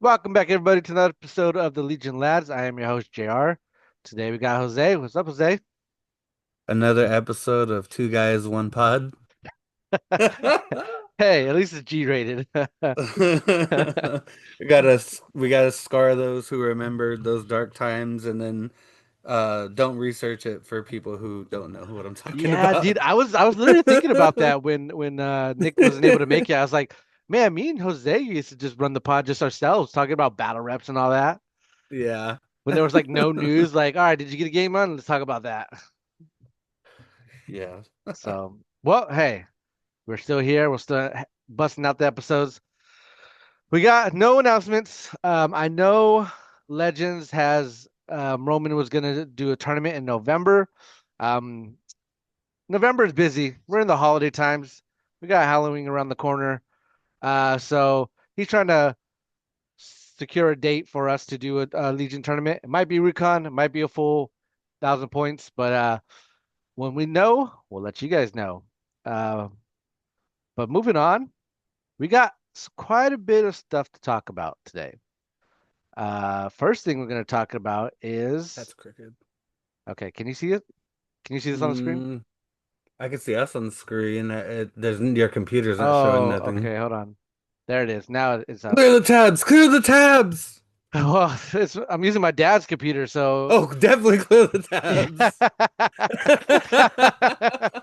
Welcome back, everybody, to another episode of the Legion Lads. I am your host, JR. Today we got Jose. What's up, Jose? Another episode of Two Guys, One Pod. Hey, at least it's G-rated. We gotta scar those who remembered those dark times and then don't research it for people who don't know what I'm talking Yeah, dude, about. I was literally thinking about that when Nick wasn't able to make it. I was like, man, me and Jose used to just run the pod just ourselves, talking about battle reps and all that. Yeah. When there was like no news, like, all right, did you get a game on? Let's talk about that. Yeah. So, well, hey, we're still here. We're still busting out the episodes. We got no announcements. I know Legends has Roman was gonna do a tournament in November. Um, November is busy. We're in the holiday times. We got Halloween around the corner. So he's trying to secure a date for us to do a Legion tournament. It might be Recon, it might be a full 1,000 points, but when we know, we'll let you guys know. Uh, but moving on, we got quite a bit of stuff to talk about today. First thing we're going to talk about is That's crooked. okay. Can you see it? Can you see this on the screen? Mm, I can see us on the screen. Your computer's not showing Oh, nothing. okay. Hold on. There it is. Now it's up. Clear the tabs! Clear the tabs! Well, I'm using my dad's computer, so Oh, definitely clear the yeah. tabs.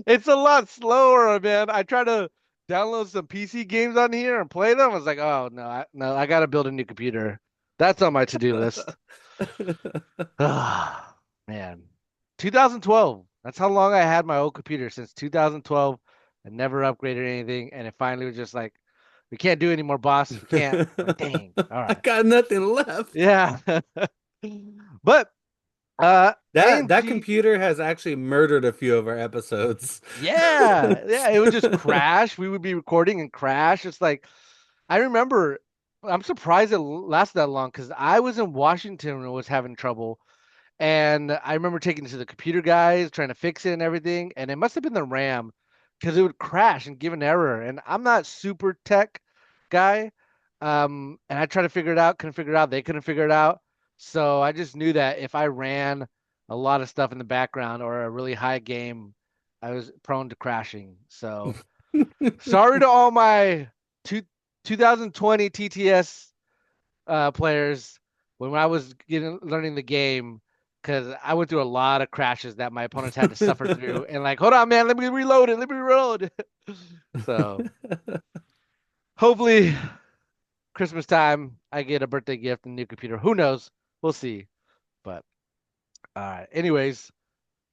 It's a lot slower, man. I try to download some PC games on here and play them. I was like, oh no, no, I gotta build a new computer. That's on my to-do list. Ah, man. 2012. That's how long I had my old computer since 2012. I never upgraded anything, and it finally was just like, we can't do anymore, boss. We can't. I'm like, dang. All I right. got nothing left. Yeah. But That AMG, computer has actually murdered a few of our episodes. yeah, yeah, it would just crash. We would be recording and crash. It's like I remember. I'm surprised it lasted that long because I was in Washington and was having trouble. And I remember taking it to the computer guys, trying to fix it and everything. And it must have been the RAM because it would crash and give an error. And I'm not super tech guy. And I tried to figure it out, couldn't figure it out. They couldn't figure it out. So I just knew that if I ran a lot of stuff in the background or a really high game, I was prone to crashing. So sorry to all my two, 2020 TTS players when I was learning the game because I went through a lot of crashes that my opponents had to suffer through. And like, hold on, man, let me reload it. Let me reload it. So hopefully Christmas time I get a birthday gift and a new computer. Who knows? We'll see. But all right. Anyways,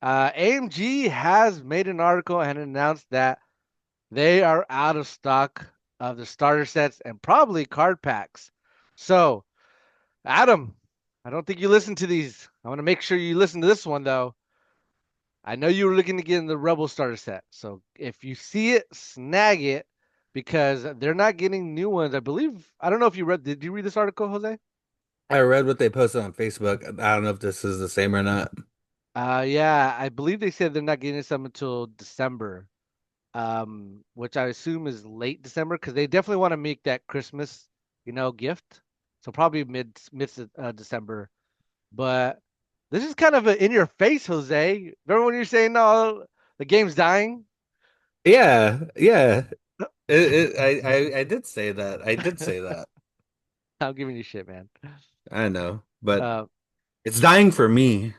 AMG has made an article and announced that they are out of stock of the starter sets and probably card packs. So Adam, I don't think you listen to these. I want to make sure you listen to this one though. I know you were looking to get in the Rebel starter set. So if you see it, snag it because they're not getting new ones. I believe I don't know if you read did you read this article, Jose? I read what they posted on Facebook. I don't know if this is the same or not. Yeah, I believe they said they're not getting some until December. Which I assume is late December because they definitely want to make that Christmas, gift. So probably mid December. But this is kind of in your face, Jose. Remember when you're saying, "No, the game's dying"? Yeah, yeah. I did say that. I did say that. I'm giving you shit, man. I know, but Uh, it's dying for me.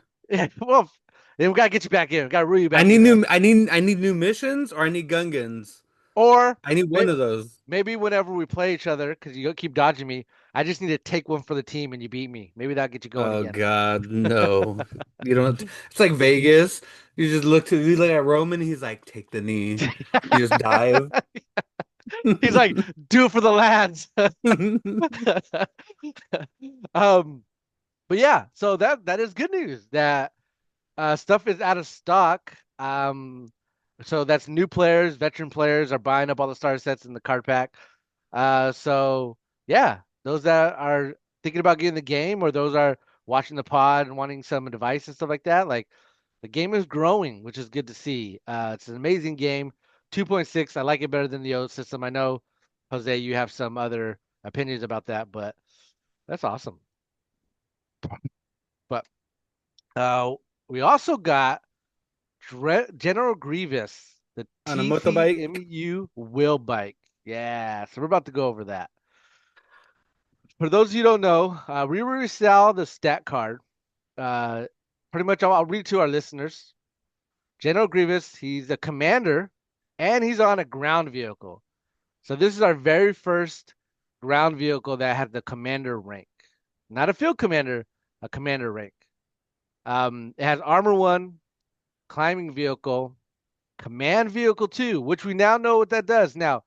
well, then we gotta get you back in. We gotta reel you I back need in, man. new. I need new missions, or I need Gungans. Or I need may- one of those. maybe whenever we play each other, because you keep dodging me, I just need to take one for the team and you beat me. Maybe that'll get you going Oh again. God, no. You don't. It's like Vegas. You look at Roman. He's like, take the knee. You just dive. He's like, "Do it for the lads." um, but yeah, so that is good news that stuff is out of stock. So that's new players, veteran players are buying up all the starter sets in the card pack. So yeah, those that are thinking about getting the game or those are watching the pod and wanting some advice and stuff like that, like the game is growing, which is good to see. It's an amazing game. 2.6, I like it better than the old system. I know, Jose, you have some other opinions about that, but That's awesome. But uh, we also got General Grievous, the On a motorbike. TCMU wheel bike. Yeah, so we're about to go over that. For those of you who don't know, we resell the stat card. Uh, Pretty much, I'll read to our listeners. General Grievous, he's a commander, and he's on a ground vehicle. So this is our very first ground vehicle that had the commander rank, not a field commander, a commander rank. It has armor one, climbing vehicle, command vehicle two, which we now know what that does. Now,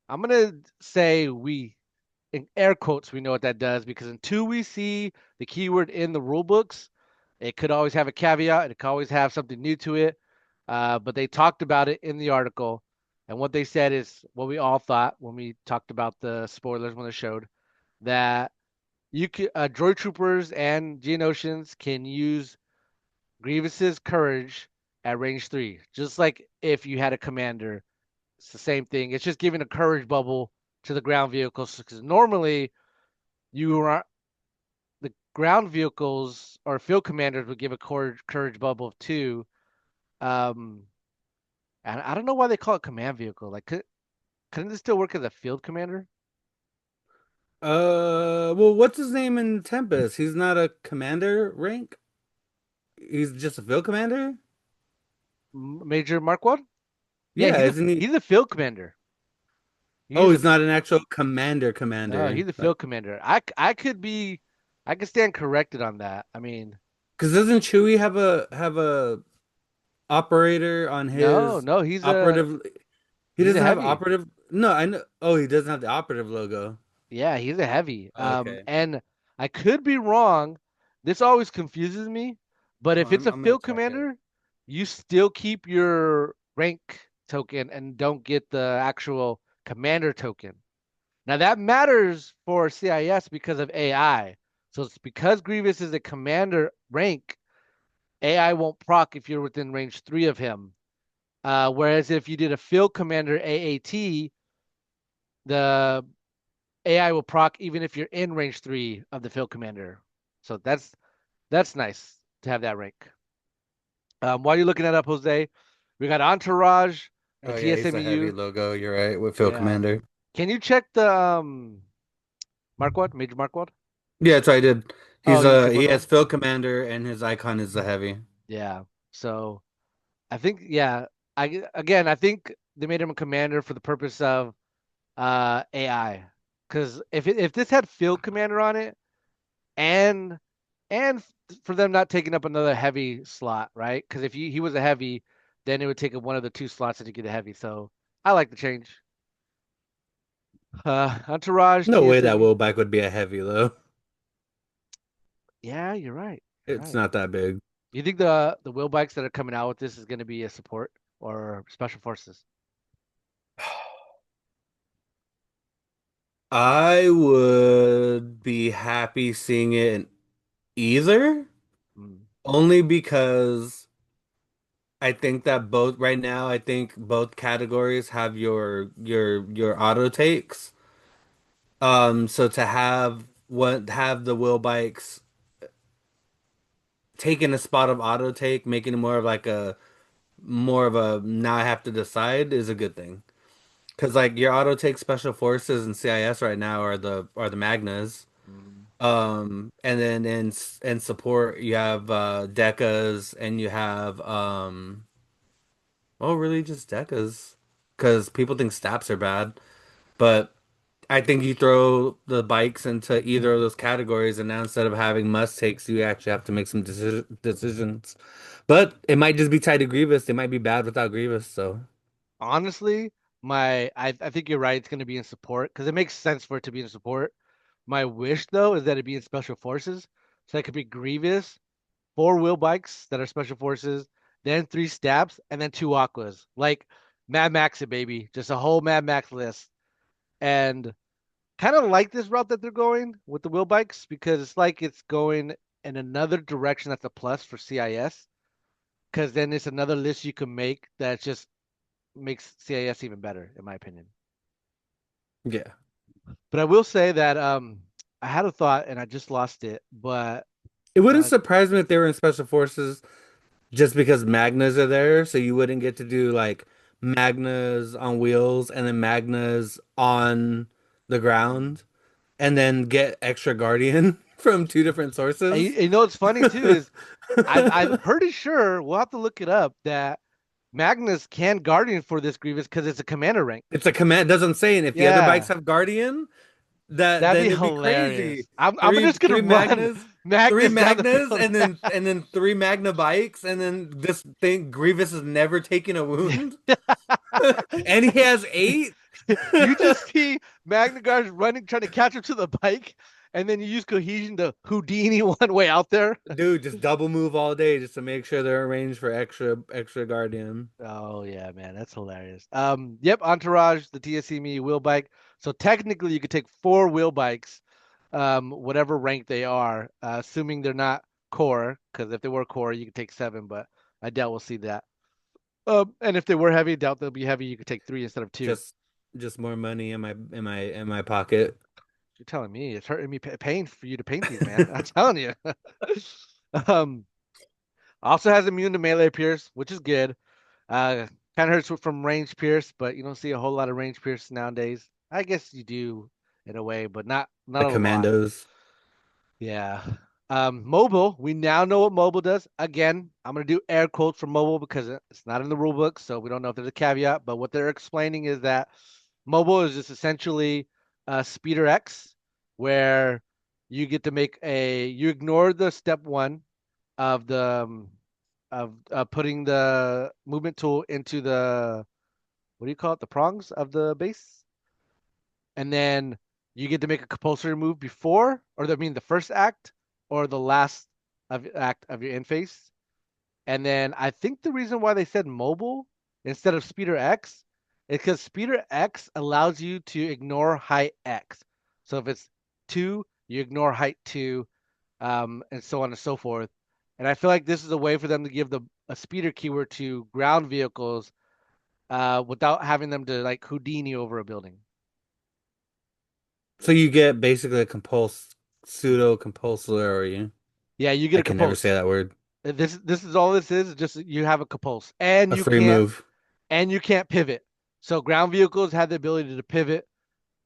I'm gonna say we, in air quotes, we know what that does because until we see the keyword in the rule books, it could always have a caveat. It could always have something new to it. But they talked about it in the article, and what they said is what we all thought when we talked about the spoilers when they showed that you can droid troopers and Geonosians can use Grievous's courage at range three, just like if you had a commander. It's the same thing. It's just giving a courage bubble to the ground vehicles because normally you are the ground vehicles or field commanders would give a courage bubble of two. Um, and I don't know why they call it command vehicle. Like, couldn't this still work as a field commander? Well, what's his name in Tempest? He's not a commander rank. He's just a field commander. Major Marquand? Yeah, Yeah, isn't he? he's a field commander. Oh, He's a he's not an actual commander No, commander. he's a Like, field commander. I could stand corrected on that. I mean, because doesn't Chewie have a operator on no, his no, operative? He he's a doesn't have heavy. operative. No, I know. Oh, he doesn't have the operative logo. Yeah, he's a heavy. Okay. And I could be wrong. This always confuses me. But Oh, if it's a I'm gonna field check it. commander, you still keep your rank token and don't get the actual commander token. Now that matters for CIS because of AI. So it's because Grievous is a commander rank, AI won't proc if you're within range three of him. Whereas if you did a field commander AAT, the AI will proc even if you're in range three of the field commander. So that's nice to have that rank. While you're looking that up, Jose, we got Entourage, the Oh yeah, he's a heavy TSMU. logo. You're right with Field Yeah. Commander. Can you check the Marquard, Major Marquard? Yeah, that's what I did. Oh, you did He both of has them? Field Commander and his icon is the heavy. Yeah. So I think yeah, I think they made him a commander for the purpose of AI. Because if this had field commander on it and and for them not taking up another heavy slot, right? Because if he was a heavy, then it would take up one of the two slots that you get a heavy. So I like the change. Entourage, No way that TSMU. wheelback would be a heavy though. Yeah, you're right. You're It's right. not that big. You think the wheel bikes that are coming out with this is going to be a support or special forces? I would be happy seeing it in either, Mm. only because I think that both right now, I think both categories have your auto takes. So to have the wheel bikes taking a spot of auto take, making it more of a now I have to decide is a good thing. Because like your auto take special forces and CIS right now are the Magnas. Mm. And then in support you have Decas and you have well really just Decas. Because people think Staps are bad. But I think you throw the bikes into either of those categories, and now instead of having must takes, you actually have to make some decisions. But it might just be tied to Grievous. They might be bad without Grievous, so Honestly, I think you're right. It's going to be in support because it makes sense for it to be in support. My wish though is that it be in special forces, so it could be Grievous, four wheel bikes that are special forces, then three stabs, and then two aquas. Like Mad Max it, baby. Just a whole Mad Max list. And kind of like this route that they're going with the wheel bikes because it's like it's going in another direction that's a plus for CIS. Because then it's another list you can make that just makes CIS even better, in my opinion. yeah. But I will say that I had a thought and I just lost it, but It wouldn't uh, surprise me if they were in special forces just because Magnas are there, so you wouldn't get to do like Magnas on wheels and then Magnas on the ground and then get extra Guardian from two different sources. you know what's funny too is I'm pretty sure we'll have to look it up that Magnus can Guardian for this Grievous because it's a commander rank. It's a command. That's what I'm saying. If the other bikes Yeah, have Guardian, that that'd be then it'd be crazy. hilarious. I'm just gonna Three run Magnas, three Magnus down the Magnas, field. and then three Magna bikes, and then this thing Grievous is never taking a wound, and he has eight. You just see Magna Guards running, trying to catch up to the bike, and then you use cohesion to Houdini one way out there. Dude, just double move all day just to make sure they're arranged for extra Guardian. Oh yeah, man, that's hilarious. Yep, Entourage, the TSC Me wheel bike. So technically, you could take four wheel bikes, whatever rank they are, assuming they're not core. Because if they were core, you could take seven, but I doubt we'll see that. And if they were heavy, I doubt they'll be heavy. You could take three instead of two. Just just more money in my pocket. You're telling me it's hurting me pain for you to paint these, man. I'm telling you. um, Also has immune to melee pierce, which is good. Uh, Kind of hurts from range pierce, but you don't see a whole lot of range pierce nowadays. I guess you do in a way, but not The a lot. commandos. Yeah. Mobile. We now know what mobile does. Again, I'm gonna do air quotes for mobile because it's not in the rule book, so we don't know if there's a caveat. But what they're explaining is that mobile is just essentially Speeder X, where you get to you ignore the step one of the of putting the movement tool into the what do you call it? The prongs of the base, and then you get to make a compulsory move before, or I mean the first act or the last act of your in phase. And then I think the reason why they said mobile instead of Speeder X is because Speeder X allows you to ignore height X. So if it's two, you ignore height two, and so on and so forth. And I feel like this is a way for them to give a speeder keyword to ground vehicles without having them to like Houdini over a building. So you get basically a pseudo compulsory. Yeah, you get I a can never say compulse. that word. This is all this is just you have a compulse, A free move and you can't pivot. So ground vehicles had the ability to pivot.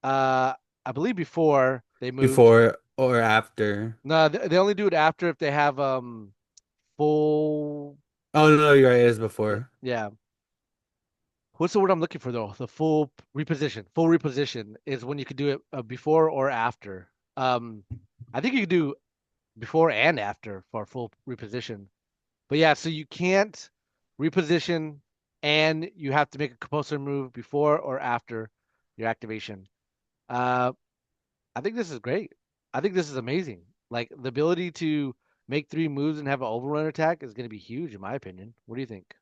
Uh, I believe before they moved. before or after. No, they only do it after if they have full. Oh no, you're right. It is before. Yeah. What's the word I'm looking for though? The full reposition. Full reposition is when you could do it before or after. I think you could do before and after for full reposition. But yeah, so you can't reposition and you have to make a compulsory move before or after your activation. Uh, I think this is great. I think this is amazing. Like the ability to make three moves and have an overrun attack is going to be huge, in my opinion. What do you think?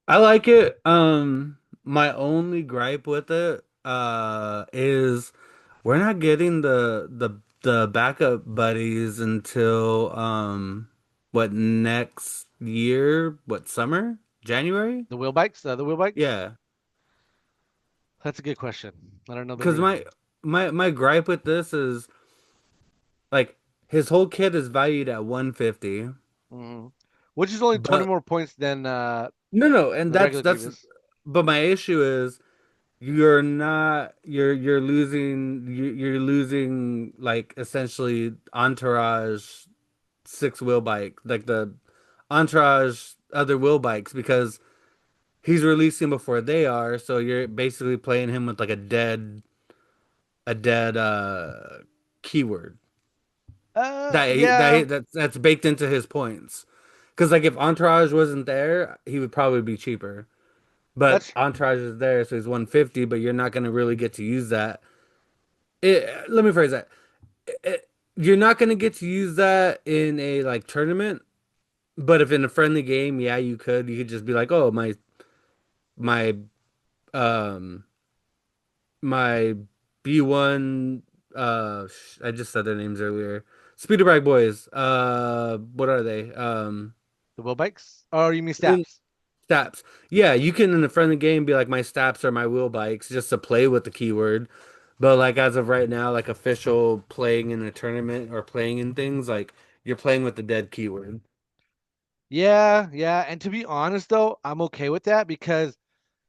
I like it. My only gripe with it is we're not getting the backup buddies until what next year? What summer? January? The wheel bikes, the wheel bikes. Yeah. That's a good question. I don't know the Because reason. my gripe with this is like his whole kit is valued at 150. Hmm. Which is only 20 But more points than no, and the regular that's Grievous. but my issue is you're not you're losing like essentially Entourage six wheel bike like the Entourage other wheel bikes because he's releasing before they are, so you're basically playing him with like a dead keyword Yeah, that's baked into his points. Because like if Entourage wasn't there, he would probably be cheaper. But that's Entourage is there, so he's 150, but you're not gonna really get to use that. Let me phrase that. You're not gonna get to use that in a like tournament, but if in a friendly game, yeah, you could. You could just be like, oh my um my B1 I just said their names earlier. Speeder Bike Boys. What are they? the wheel bikes. Or you mean In Staps? Staps. Yeah, you can in a friendly game be like my Staps are my wheel bikes just to play with the keyword. But like as of right now, like official playing in a tournament or playing in things, like you're playing with the dead keyword. Yeah, yeah. And to be honest though, I'm okay with that because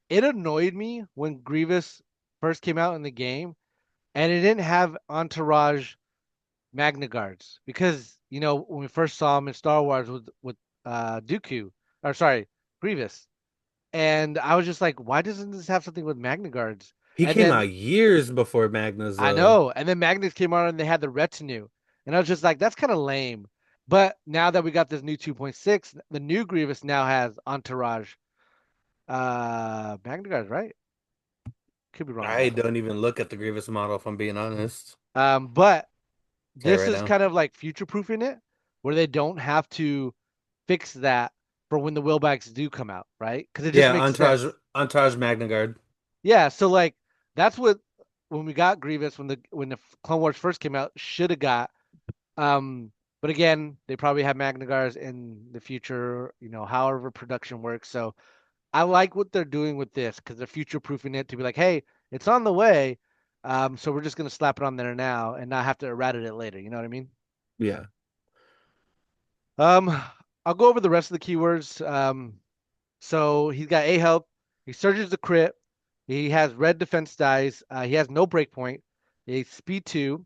it annoyed me when Grievous first came out in the game and it didn't have Entourage Magna Guards because when we first saw him in Star Wars with Dooku, or sorry, Grievous, and I was just like, why doesn't this have something with Magna Guards? He And came then out years before Magnus I though. know, and then Magnus came out and they had the retinue, and I was just like, that's kind of lame. But now that we got this new 2.6, the new Grievous now has Entourage Magna Guards, right? Could be wrong I though. don't even look at the Grievous model if I'm being honest. But Tell you this right is now. kind of like future proofing it, where they don't have to fix that for when the wheelbacks do come out, right? Because it just Yeah, makes Entourage sense. Entourage Magna Guard. Yeah, so like that's what when we got Grievous when the Clone Wars first came out should have got. Um, but again, they probably have Magna Guards in the future, however production works. So I like what they're doing with this because they're future proofing it to be like, hey, it's on the way. So we're just gonna slap it on there now and not have to eradicate it later. You know what I mean? Yeah. Um, I'll go over the rest of the keywords. So he's got A help. He surges the crit. He has red defense dice. He has no breakpoint. He's speed two.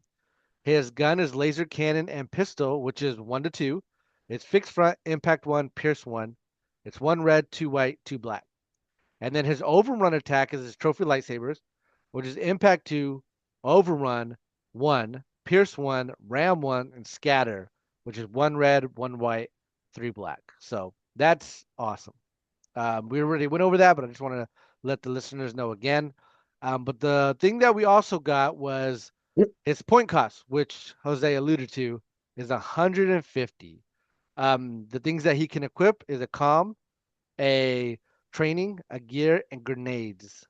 His gun is laser cannon and pistol, which is 1 to 2. It's fixed front, impact one, pierce one. It's one red, two white, two black. And then his overrun attack is his trophy lightsabers, which is impact two, overrun one, pierce one, ram one, and scatter, which is one red, one white, three black. So that's awesome. We already went over that, but I just want to let the listeners know again. But the thing that we also got was his point cost, which Jose alluded to, is 150. The things that he can equip is a comm, a training, a gear, and grenades.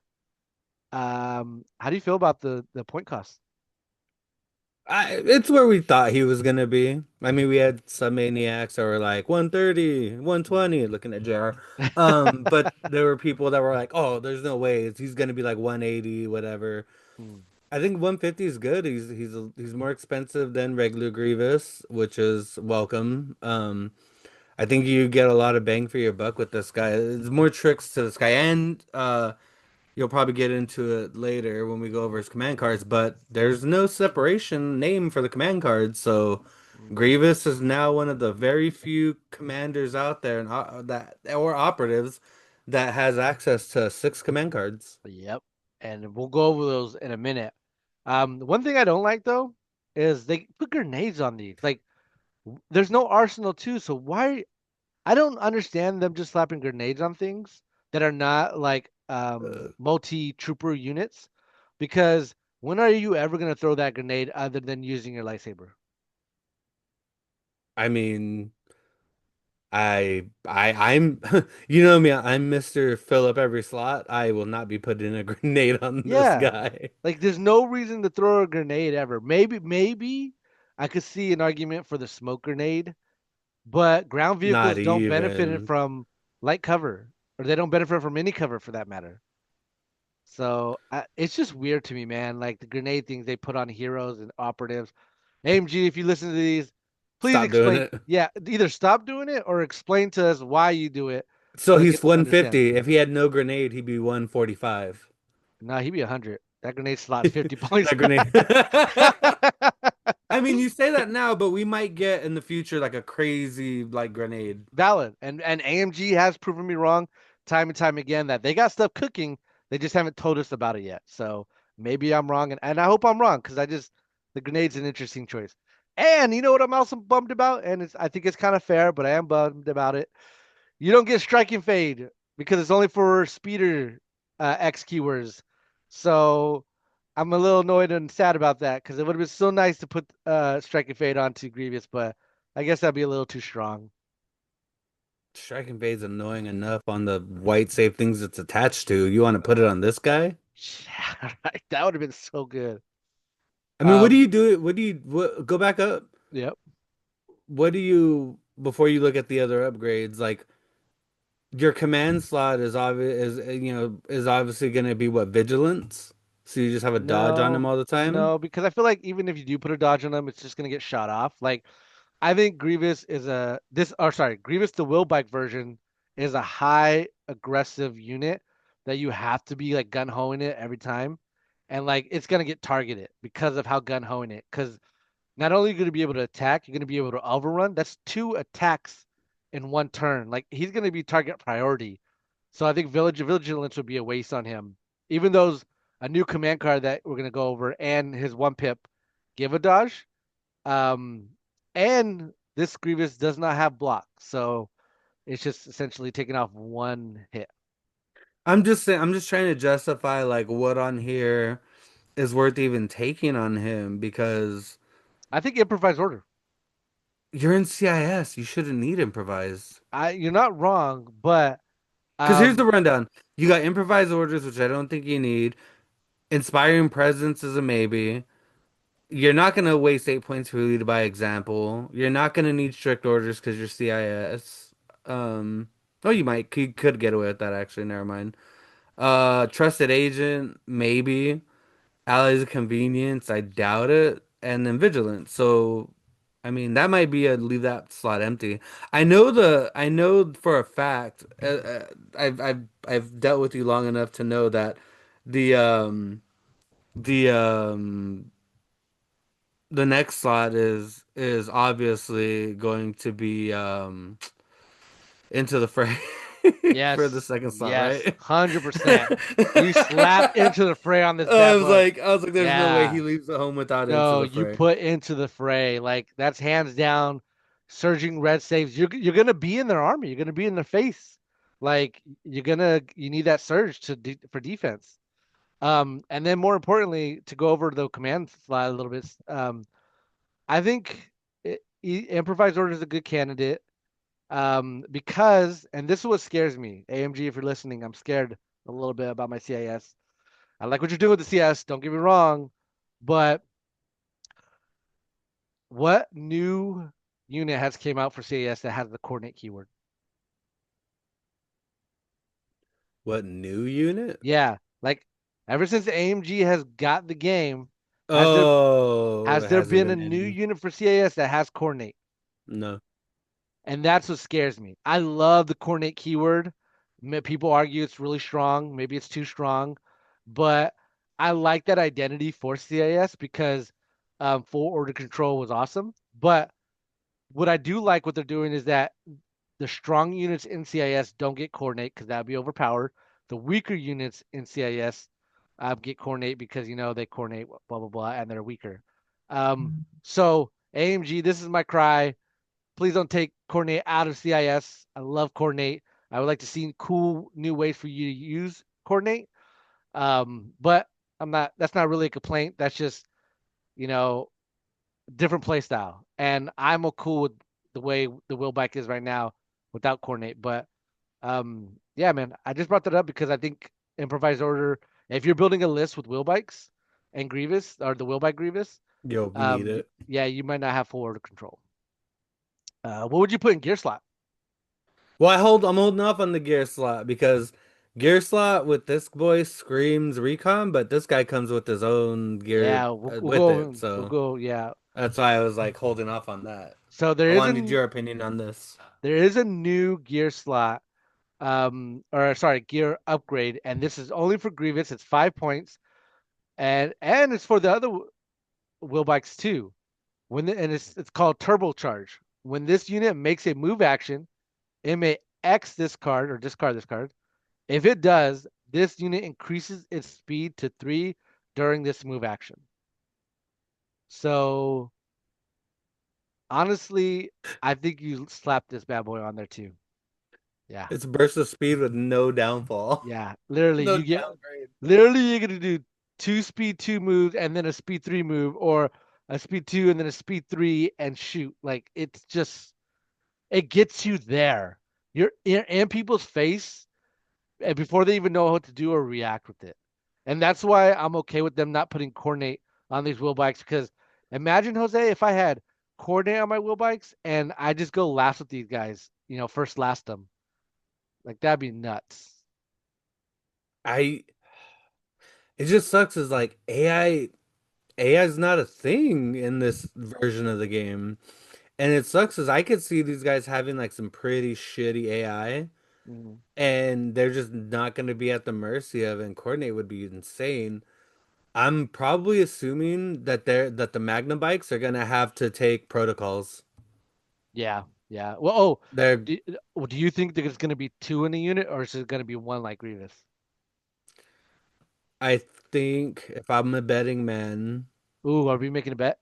How do you feel about the point cost? It's where we thought he was gonna be. I mean, we had some maniacs that were like 130, Mm. 120, looking at JR. But there were people that were like, "Oh, there's no way he's gonna be like 180, whatever." Mm. I think 150 is good. He's more expensive than regular Grievous, which is welcome. I think you get a lot of bang for your buck with this guy. There's more tricks to this guy, and you'll probably get into it later when we go over his command cards, but there's no separation name for the command cards. So Mm. Grievous is now one of the very few commanders out there and that or operatives that has access to 6 command cards. Yep. And we'll go over those in a minute. One thing I don't like though is they put grenades on these. Like, there's no arsenal too, so why? I don't understand them just slapping grenades on things that are not like Uh, multi-trooper units, because when are you ever gonna throw that grenade other than using your lightsaber? I mean, I'm you know me, I'm Mr. Fill up every slot. I will not be putting a grenade on this Yeah, guy. like there's no reason to throw a grenade ever. Maybe I could see an argument for the smoke grenade, but ground Not vehicles don't benefit even. from light cover, or they don't benefit from any cover for that matter. So it's just weird to me, man. Like the grenade things they put on heroes and operatives. AMG, if you listen to these, please Stop doing explain. it. Yeah, either stop doing it or explain to us why you do it So so we he's can understand. 150. If he had no grenade, he'd be 145. Nah, he'd be 100. That grenade slot's 50 points. That grenade. I mean, you say that now, but we might get in the future like a crazy like grenade. Valid. And AMG has proven me wrong time and time again that they got stuff cooking. They just haven't told us about it yet. So maybe I'm wrong, and I hope I'm wrong because the grenade's an interesting choice. And you know what I'm also bummed about, and I think it's kind of fair, but I am bummed about it. You don't get striking fade because it's only for speeder X keywords. So I'm a little annoyed and sad about that because it would have been so nice to put striking fade onto Grievous, but I guess that'd be a little too strong. Strike invade's annoying enough on the white safe things it's attached to. You want to put it on this guy? Yeah, right. That would have been so good. I mean, what do Um, you do? Go back up? yep. What do you before you look at the other upgrades? Like your command slot is obvious is is obviously going to be what vigilance. So you just have a dodge on him No, all the time? no, because I feel like even if you do put a dodge on him, it's just gonna get shot off. Like I think Grievous is a this or sorry, Grievous the wheel bike version is a high aggressive unit that you have to be like gun hoeing it every time. And like it's gonna get targeted because of how gun hoeing it. Because not only are you gonna be able to attack, you're gonna be able to overrun. That's two attacks in one turn. Like he's gonna be target priority. So I think Village Vigilance would be a waste on him. Even though a new command card that we're gonna go over and his one pip give a dodge. Um, and this Grievous does not have block, so it's just essentially taking off one hit. I'm just saying, I'm just trying to justify like what on here is worth even taking on him because I think improvise order. you're in CIS. You shouldn't need improvised. You're not wrong, but Because here's the um, rundown. You got improvised orders, which I don't think you need. Inspiring presence is a maybe. You're not gonna waste 8 points for lead by example. You're not gonna need strict orders because you're CIS. Oh, you might. You could get away with that actually. Never mind. Trusted agent, maybe. Allies of convenience, I doubt it. And then vigilance. So, I mean, that might be a leave that slot empty. I know for a fact. I've dealt with you long enough to know that the um the um the next slot is obviously going to be into the fray for the yes, second slot, yes, right? 100%. You slap into the fray on this bad I was boy. like, there's no way he Yeah, leaves the home without into no, the you fray. put into the fray. Like that's hands down. Surging red saves. You're gonna be in their army. You're gonna be in their face. Like you need that surge for defense. And then more importantly, to go over the command slide a little bit, I think improvised order is a good candidate. Because, and this is what scares me, AMG, if you're listening, I'm scared a little bit about my CIS. I like what you're doing with the CS, don't get me wrong, but what new unit has came out for CIS that has the coordinate keyword? What new unit? Yeah, like ever since AMG has got the game, has there Oh, has it there hasn't been a been new any. unit for CIS that has coordinate? No. And that's what scares me. I love the coordinate keyword. People argue it's really strong. Maybe it's too strong, but I like that identity for CIS because full order control was awesome. But what I do like what they're doing is that the strong units in CIS don't get coordinate because that would be overpowered. The weaker units in CIS get coordinate because they coordinate blah blah blah and they're weaker. So AMG, this is my cry. Please don't take coordinate out of CIS. I love coordinate. I would like to see cool new ways for you to use coordinate. But I'm not. That's not really a complaint. That's just you know different play style, and I'm cool with the way the wheelback is right now without coordinate. But yeah, man, I just brought that up because I think improvised order. If you're building a list with wheelbikes and Grievous or the wheelbike Grievous, Yo, you need it. yeah, you might not have full order control. What would you put in gear slot? Well, I'm holding off on the gear slot because gear slot with this boy screams recon, but this guy comes with his own gear Yeah, we'll with go. it. We'll So go. Yeah. that's why I was like holding off on that. So I wanted your opinion on this. there is a new gear slot, or sorry, gear upgrade, and this is only for Grievous. It's 5 points, and it's for the other wheel bikes too. And it's called turbocharge. When this unit makes a move action, it may X this card or discard this card. If it does, this unit increases its speed to 3 during this move action. So honestly, I think you slap this bad boy on there too. Yeah. It's burst of speed with no downfall. Yeah. Literally No you get downgrade. literally you're gonna do two speed two moves and then a speed three move or a speed two and then a speed three and shoot. Like it's just it gets you there. You're in people's face and before they even know what to do or react with it. And that's why I'm okay with them not putting coordinate on these wheel bikes because imagine Jose if I had coordinate on my wheel bikes and I just go last with these guys, first last them. Like that'd be nuts. I It just sucks is like AI is not a thing in this version of the game. And it sucks is I could see these guys having like some pretty shitty AI Mhm. and they're just not going to be at the mercy of it, and coordinate would be insane. I'm probably assuming that the Magna bikes are going to have to take protocols. Yeah, yeah. Well, oh, They're do, do you think there's going to be two in a unit, or is it going to be one like Grievous? I think if I'm a betting man, Ooh, are we making a bet?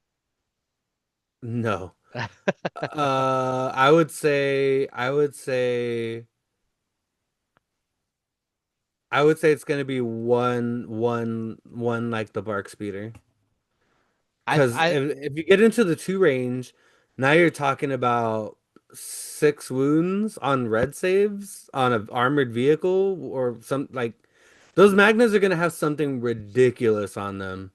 no. I would say it's gonna be one like the bark speeder. Because I if you get into the two range, now you're talking about 6 wounds on red saves on an armored vehicle or some like those Magnas are gonna have something ridiculous on them.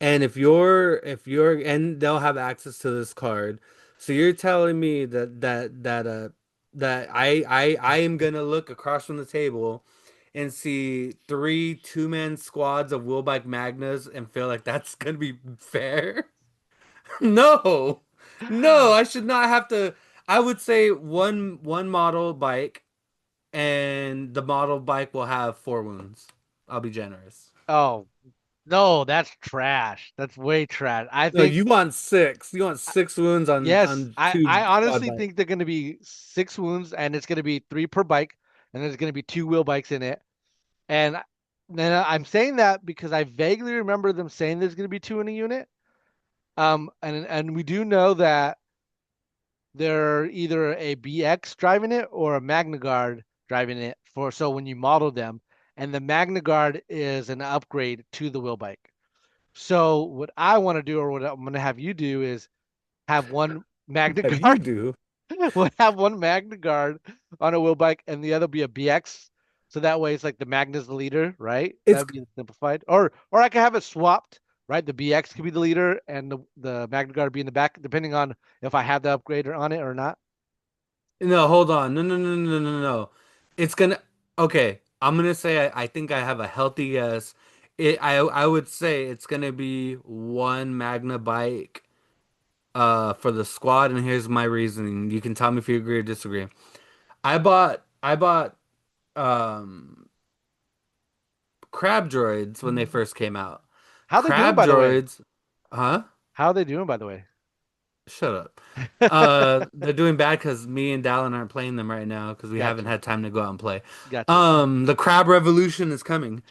And if you're and they'll have access to this card. So you're telling me that I am gonna look across from the table and see three two-man squads of Willbike Magnas and feel like that's gonna be fair? No. No, I should not have to. I would say one model bike and the model bike will have 4 wounds. I'll be generous. oh no, that's trash. That's way trash. I No, think you want 6. You want 6 wounds on yes, two I quad honestly bikes. think they're going to be 6 wounds, and it's going to be three per bike, and there's going to be two wheel bikes in it. And then I'm saying that because I vaguely remember them saying there's going to be two in a unit. And we do know that they're either a BX driving it or a Magna Guard driving it for so when you model them, and the Magna Guard is an upgrade to the wheel bike. So what I want to do, or what I'm going to have you do, is have one Magna Have you Guard. do? We'll have one Magna Guard on a wheel bike, and the other be a BX. So that way, it's like the Magna's the leader, right? That It's would be simplified. Or I could have it swapped, right? The BX could be the leader, and the Magna Guard be in the back, depending on if I have the upgrader on it or not. no, hold on. No, no, no, no, no, no. It's gonna okay. I'm gonna say I think I have a healthy guess. I would say it's gonna be one Magna bike for the squad, and here's my reasoning. You can tell me if you agree or disagree. I bought um crab droids when they first came out. How they doing, Crab by the way? droids, huh? How are they doing, by the way? Shut up. They're doing bad because me and Dallin aren't playing them right now because we Got haven't you. had time to go out and play. Got you. The crab revolution is coming.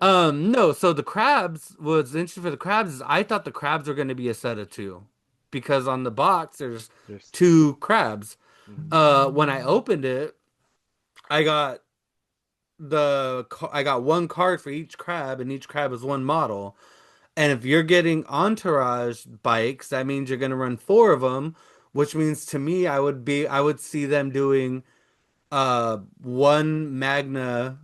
No, so the crabs, what's interesting for the crabs is I thought the crabs were going to be a set of two because on the box there's There's. two crabs. Mhm. When I opened it, I got I got one card for each crab, and each crab is one model. And if you're getting entourage bikes, that means you're gonna run 4 of them, which means to me I would see them doing one Magna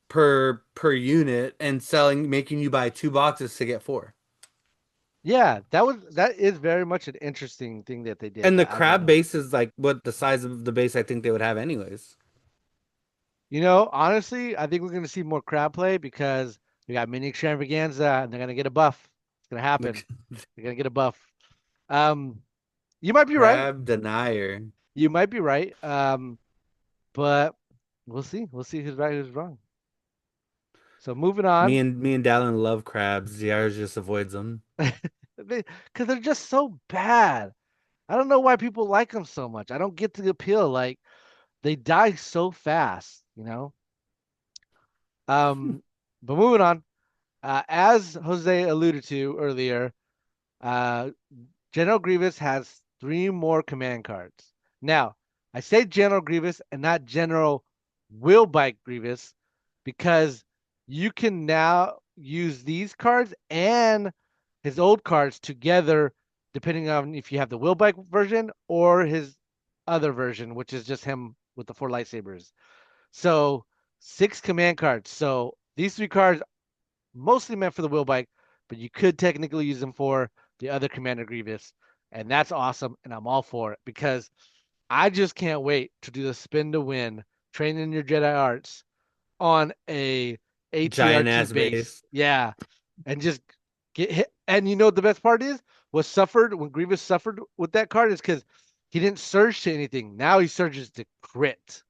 per unit and selling making you buy 2 boxes to get 4. Yeah, that is very much an interesting thing that they did And the that I didn't crab know. base is like what the size of the base I think they would have anyways. Honestly, I think we're going to see more crab play because we got mini extravaganza and they're going to get a buff. It's going to happen. They're going to get a buff. Um, you might be right. Crab denier. You might be right. But we'll see. We'll see who's right, who's wrong. So moving on, Me and Dallin love crabs. Ziara just avoids them. because they're just so bad. I don't know why people like them so much. I don't get the appeal. Like they die so fast. But moving on, as Jose alluded to earlier, Uh, General Grievous has three more command cards. Now, I say General Grievous and not General Willbike Grievous because you can now use these cards and his old cards together, depending on if you have the Willbike version or his other version, which is just him with the four lightsabers. So, six command cards. So, these three cards mostly meant for the wheel bike, but you could technically use them for the other Commander Grievous, and that's awesome, and I'm all for it because I just can't wait to do the spin to win, training your Jedi arts on a Giant ATRT ass base. base. Yeah, and just get hit. And you know what the best part is? What suffered when Grievous suffered with that card is because he didn't surge to anything. Now he surges to crit.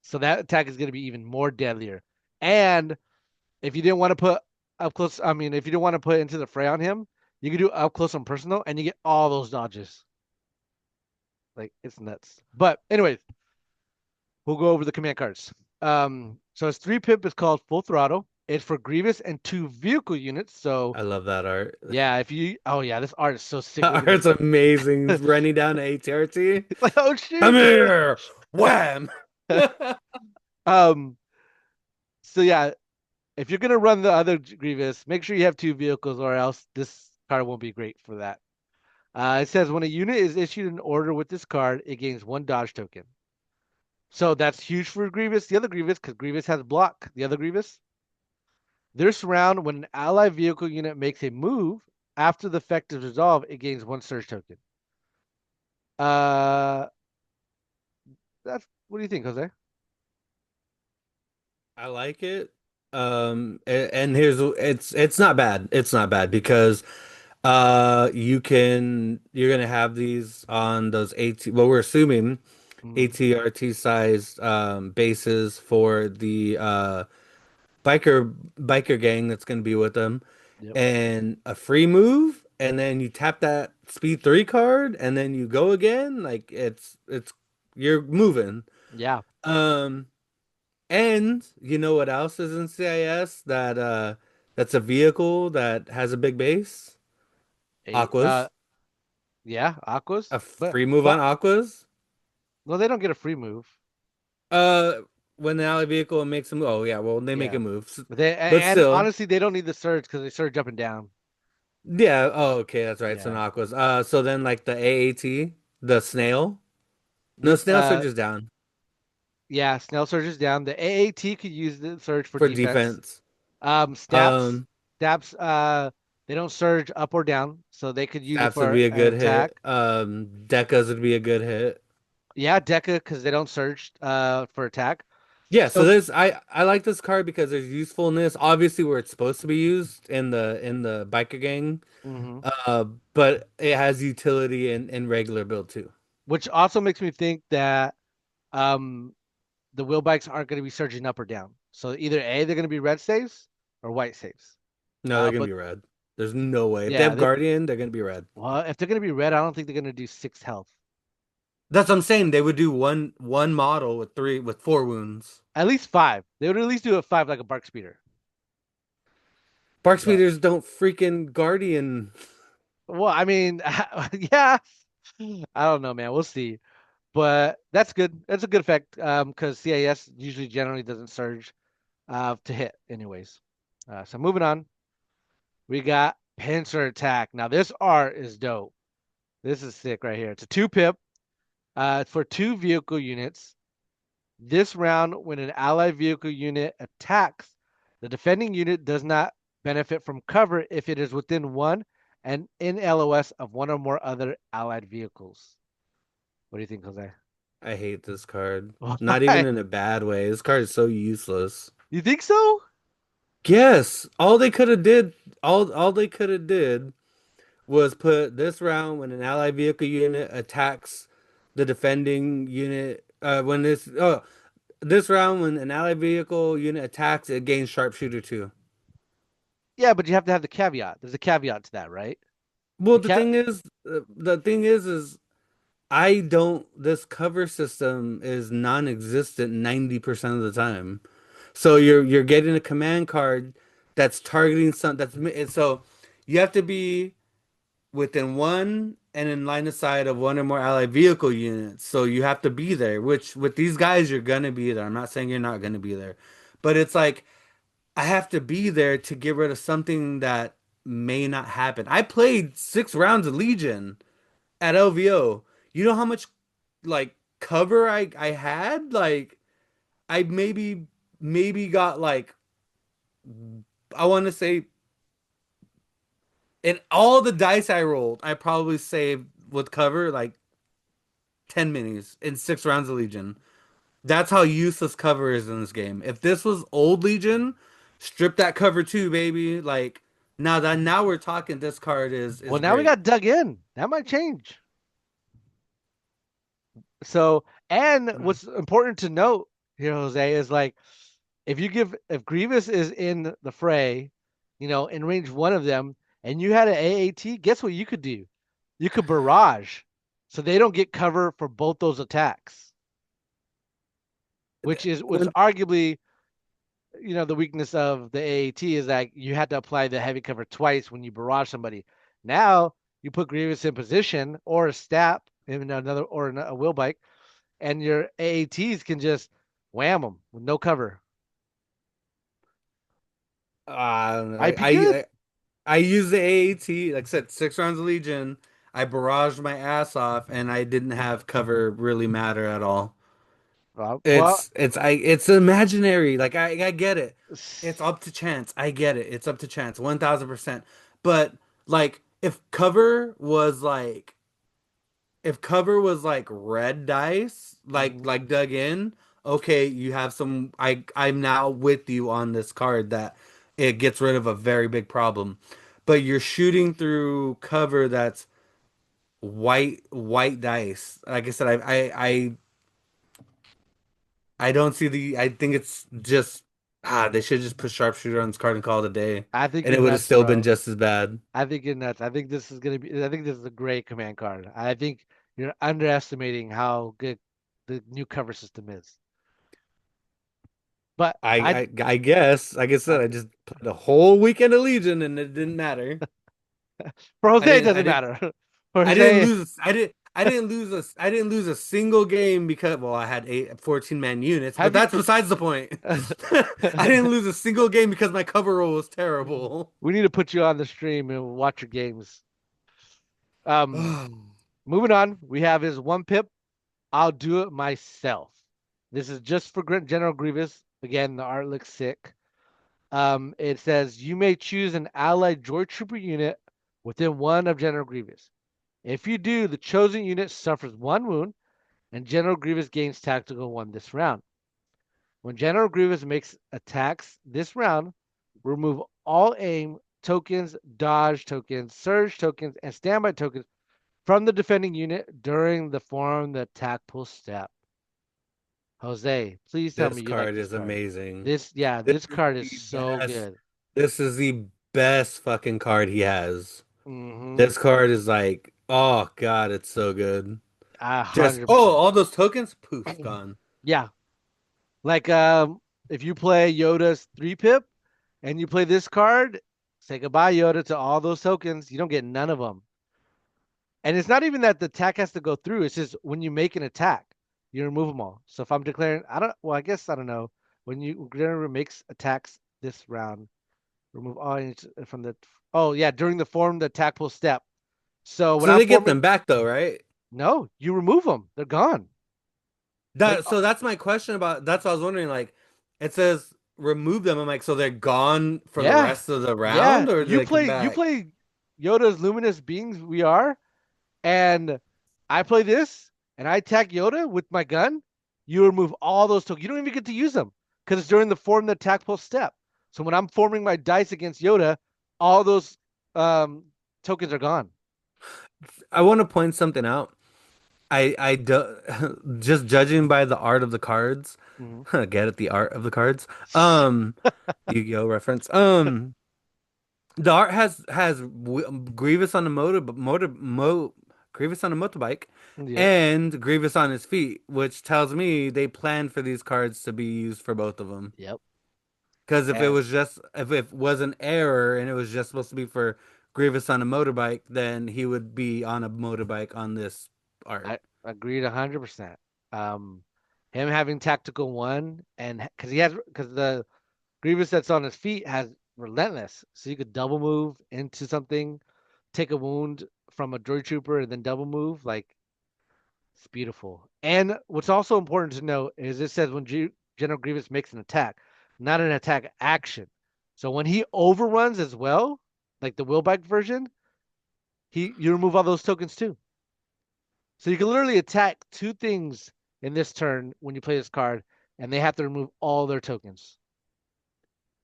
So that attack is going to be even more deadlier. And if you didn't want to put up close, I mean, if you didn't want to put into the fray on him, you can do up close and personal, and you get all those dodges. Like it's nuts. But anyways, we'll go over the command cards. So his 3 pip is called Full Throttle. It's for Grievous and 2 vehicle units. So I love that art. yeah, if you, oh yeah, this art is so sick. Look That at this. art's amazing. Running down ATRT. It's like, oh Come shoot. here. Wham. um. So yeah, if you're gonna run the other Grievous, make sure you have 2 vehicles, or else this card won't be great for that. It says when a unit is issued an order with this card, it gains 1 dodge token. So that's huge for Grievous. The other Grievous, because Grievous has block. The other Grievous, this round, when an ally vehicle unit makes a move after the effect is resolved, it gains 1 surge token. Uh, that's what do you think, Jose? I like it. And here's it's not bad. It's not bad because you're gonna have these on those AT well we're assuming Mm, ATRT sized bases for the biker gang that's gonna be with them yep. and a free move and then you tap that speed 3 card and then you go again like it's you're moving. Yeah. Um and you know what else is in CIS that's a vehicle that has a big base? A Aquas. yeah, Aquas. A free move on But Aquas. no, they don't get a free move. Uh when the ally vehicle makes a move. Oh yeah, well they make a Yeah. move. But they But and still. honestly, they don't need the surge because they surge up and down. Yeah, oh okay, that's right. So Yeah. Aquas. So then like the AAT, the snail. No, This snail surges down yeah, Snell surges down. The AAT could use the surge for for defense. defense. Staps, Um staps, they don't surge up or down, so they could use it Saps would for be a an good attack. hit. Dekas would be a good hit. Yeah, Deca because they don't surge for attack. Yeah, so So there's I like this card because there's usefulness, obviously where it's supposed to be used in the biker gang, mhm. uh, but it has utility in regular build too. Which also makes me think that um the wheel bikes aren't going to be surging up or down. So either A, they're going to be red saves or white saves. No, they're gonna But be red. There's no way. If they yeah, have they Guardian, they're gonna be red. well, if they're going to be red, I don't think they're going to do 6 health. That's what I'm saying. They would do one model with 4 wounds. At least 5. They would at least do a 5 like a bark speeder. Bark But speeders don't freaking Guardian. well, I mean, yeah, I don't know, man. We'll see. But that's good. That's a good effect. Because CAS usually generally doesn't surge to hit anyways. So moving on, we got pincer attack. Now this art is dope. This is sick right here. It's a 2 pip. It's for 2 vehicle units. This round, when an allied vehicle unit attacks, the defending unit does not benefit from cover if it is within one and in LOS of one or more other allied vehicles. What do you think, Jose? I hate this card. Not even Why? in a bad way. This card is so useless. You think so? Yes, all they could have did was put this round when an allied vehicle unit attacks the defending unit. When this round when an allied vehicle unit attacks, it gains sharpshooter too. Yeah, but you have to have the caveat. There's a caveat to that, right? Well, The cat. the thing is I don't. This cover system is non-existent 90% of the time. So you're getting a command card that's targeting some so you have to be within one and in line of sight of one or more allied vehicle units. So you have to be there, which with these guys you're gonna be there. I'm not saying you're not gonna be there. But it's like I have to be there to get rid of something that may not happen. I played 6 rounds of Legion at LVO. You know how much like cover I had? Like I maybe got like I want to say in all the dice I rolled, I probably saved with cover like 10 minis in 6 rounds of Legion. That's how useless cover is in this game. If this was old Legion, Strip that cover too, baby. Like now we're talking. This card Well, is now we great. got dug in. That might change. So, and what's important to note here, Jose, is like if Grievous is in the fray, in range one of them, and you had an AAT, guess what you could do? You could barrage, so they don't get cover for both those attacks, which When arguably, the weakness of the AAT is that you had to apply the heavy cover twice when you barrage somebody. Now you put Grievous in position or a stab in another or a wheel bike, and your AATs can just wham them with no cover. Might be good. I use the AAT, like I said, 6 rounds of Legion. I barraged my ass off, and I didn't have cover really matter at all. Well, It's imaginary. Like I get it. It's up to chance. I get it. It's up to chance, 1,000%. But like, if cover was like red dice, mhm. like dug in, okay, you have some. I'm now with you on this card that it gets rid of a very big problem. But you're shooting through cover that's white dice. Like I said, I don't see the. I think it's just they should just put sharpshooter on this card and call it a day, I think and you're it would have nuts, still been bro. just as bad. I think you're nuts. I think this is gonna be. I think this is a great command card. I think you're underestimating how good the new cover system is. But I guess, like I I said, I just played a whole weekend of Legion and it didn't matter. for Jose, it I doesn't didn't matter. For Jose, I didn't lose a single game because well I had 14 man units, but have you? that's besides the point. I didn't lose a single game because my cover roll was terrible. We need to put you on the stream and watch your games. Um, moving on, we have his one pip. I'll do it myself. This is just for General Grievous. Again, the art looks sick. It says you may choose an allied droid trooper unit within one of General Grievous. If you do, the chosen unit suffers one wound, and General Grievous gains tactical one this round. When General Grievous makes attacks this round, remove all aim tokens, dodge tokens, surge tokens, and standby tokens from the defending unit during the form the attack pull step. Jose, please tell This me you like card this is card. amazing. This This is card is the so best. good. This is the best fucking card he has. Mm-hmm. This card is like, oh God, it's so good. A Just hundred oh, percent. all those tokens, poof, gone. Yeah. Like if you play Yoda's three pip and you play this card, say goodbye, Yoda, to all those tokens. You don't get none of them. And it's not even that the attack has to go through. It's just when you make an attack, you remove them all. So if I'm declaring, I guess I don't know. When you generally makes attacks this round, remove all units from the. Oh yeah, during the form the attack pull step. So when So I'm they get forming, them back though, right? no, you remove them. They're gone. They, That so that's my question about. That's what I was wondering. Like, it says remove them. I'm like, so they're gone for the yeah, rest of the yeah. round, or do they come You back? play Yoda's luminous beings. We are, and I play this, and I attack Yoda with my gun. You remove all those tokens. You don't even get to use them because it's during the form the attack pull step. So when I'm forming my dice against Yoda, all those um, tokens are gone. I want to point something out. I do, just judging by the art of the cards, Hmm. get it, the art of the cards. Yu-Gi-Oh reference. The art has Grievous on the Grievous on a motorbike Yep. and Grievous on his feet, which tells me they planned for these cards to be used for both of them. Yep. Because And if it was an error and it was just supposed to be for Grievous on a motorbike, then he would be on a motorbike on this art. I agreed 100%. Um, him having tactical one and because the Grievous that's on his feet has relentless, so you could double move into something, take a wound from a droid trooper, and then double move. Like it's beautiful. And what's also important to note is it says when General Grievous makes an attack, not an attack action. So when he overruns as well, like the Willbike version, he you remove all those tokens too. So you can literally attack two things in this turn when you play this card, and they have to remove all their tokens.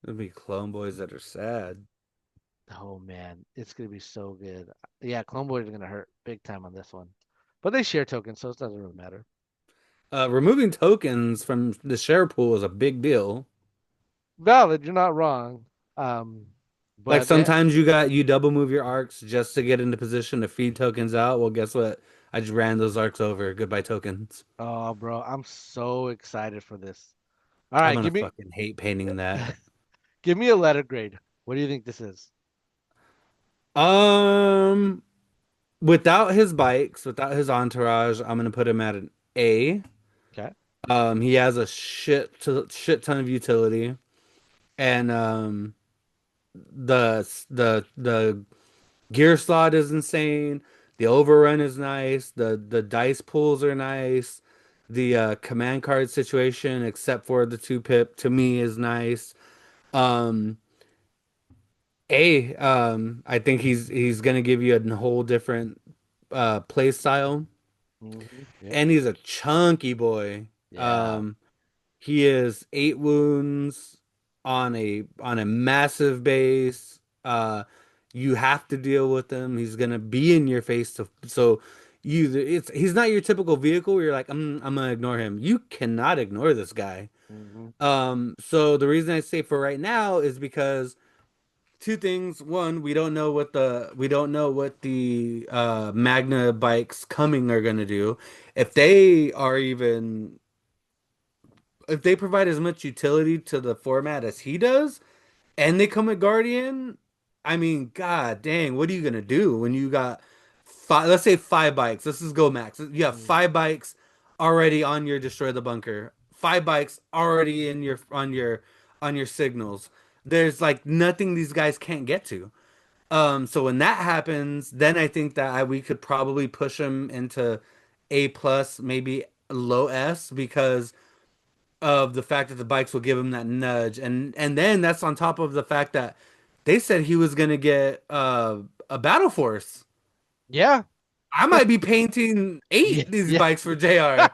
It'll be clone boys that are sad. Oh man, it's gonna be so good. Yeah, Clone Boys are gonna hurt big time on this one, but they share tokens, so it doesn't really matter. Removing tokens from the share pool is a big deal. Valid, you're not wrong. Um, Like but they, sometimes you double move your arcs just to get into position to feed tokens out. Well, guess what? I just ran those arcs over. Goodbye tokens. oh bro, I'm so excited for this. All I'm right, gonna fucking hate painting that. give me a letter grade. What do you think this is? Um, without his bikes, without his entourage, I'm gonna put him at an A. Okay. He has a shit ton of utility, and the gear slot is insane. The overrun is nice. The dice pools are nice. The command card situation, except for the two pip, to me is nice. Um, I think he's gonna give you a whole different play style, Yep. and he's a chunky boy. Yeah. Um, He is 8 wounds on a massive base. You have to deal with him. He's gonna be in your face so he's not your typical vehicle where you're like, I'm gonna ignore him. You cannot ignore this guy. hmm So the reason I say for right now is because two things. One, we don't know what the Magna bikes coming are gonna do. If they are even if they provide as much utility to the format as he does, and they come with Guardian, I mean, god dang, what are you gonna do when you got five? Let's say 5 bikes. Let's just go max. You have 5 bikes already on your destroy the bunker. 5 bikes already in your signals. There's like nothing these guys can't get to. So when that happens, then I think that we could probably push them into A plus, maybe low S because of the fact that the bikes will give him that nudge, and then that's on top of the fact that they said he was gonna get a battle force. Yeah. I might be painting Yeah. 8 these Yeah. bikes for JR.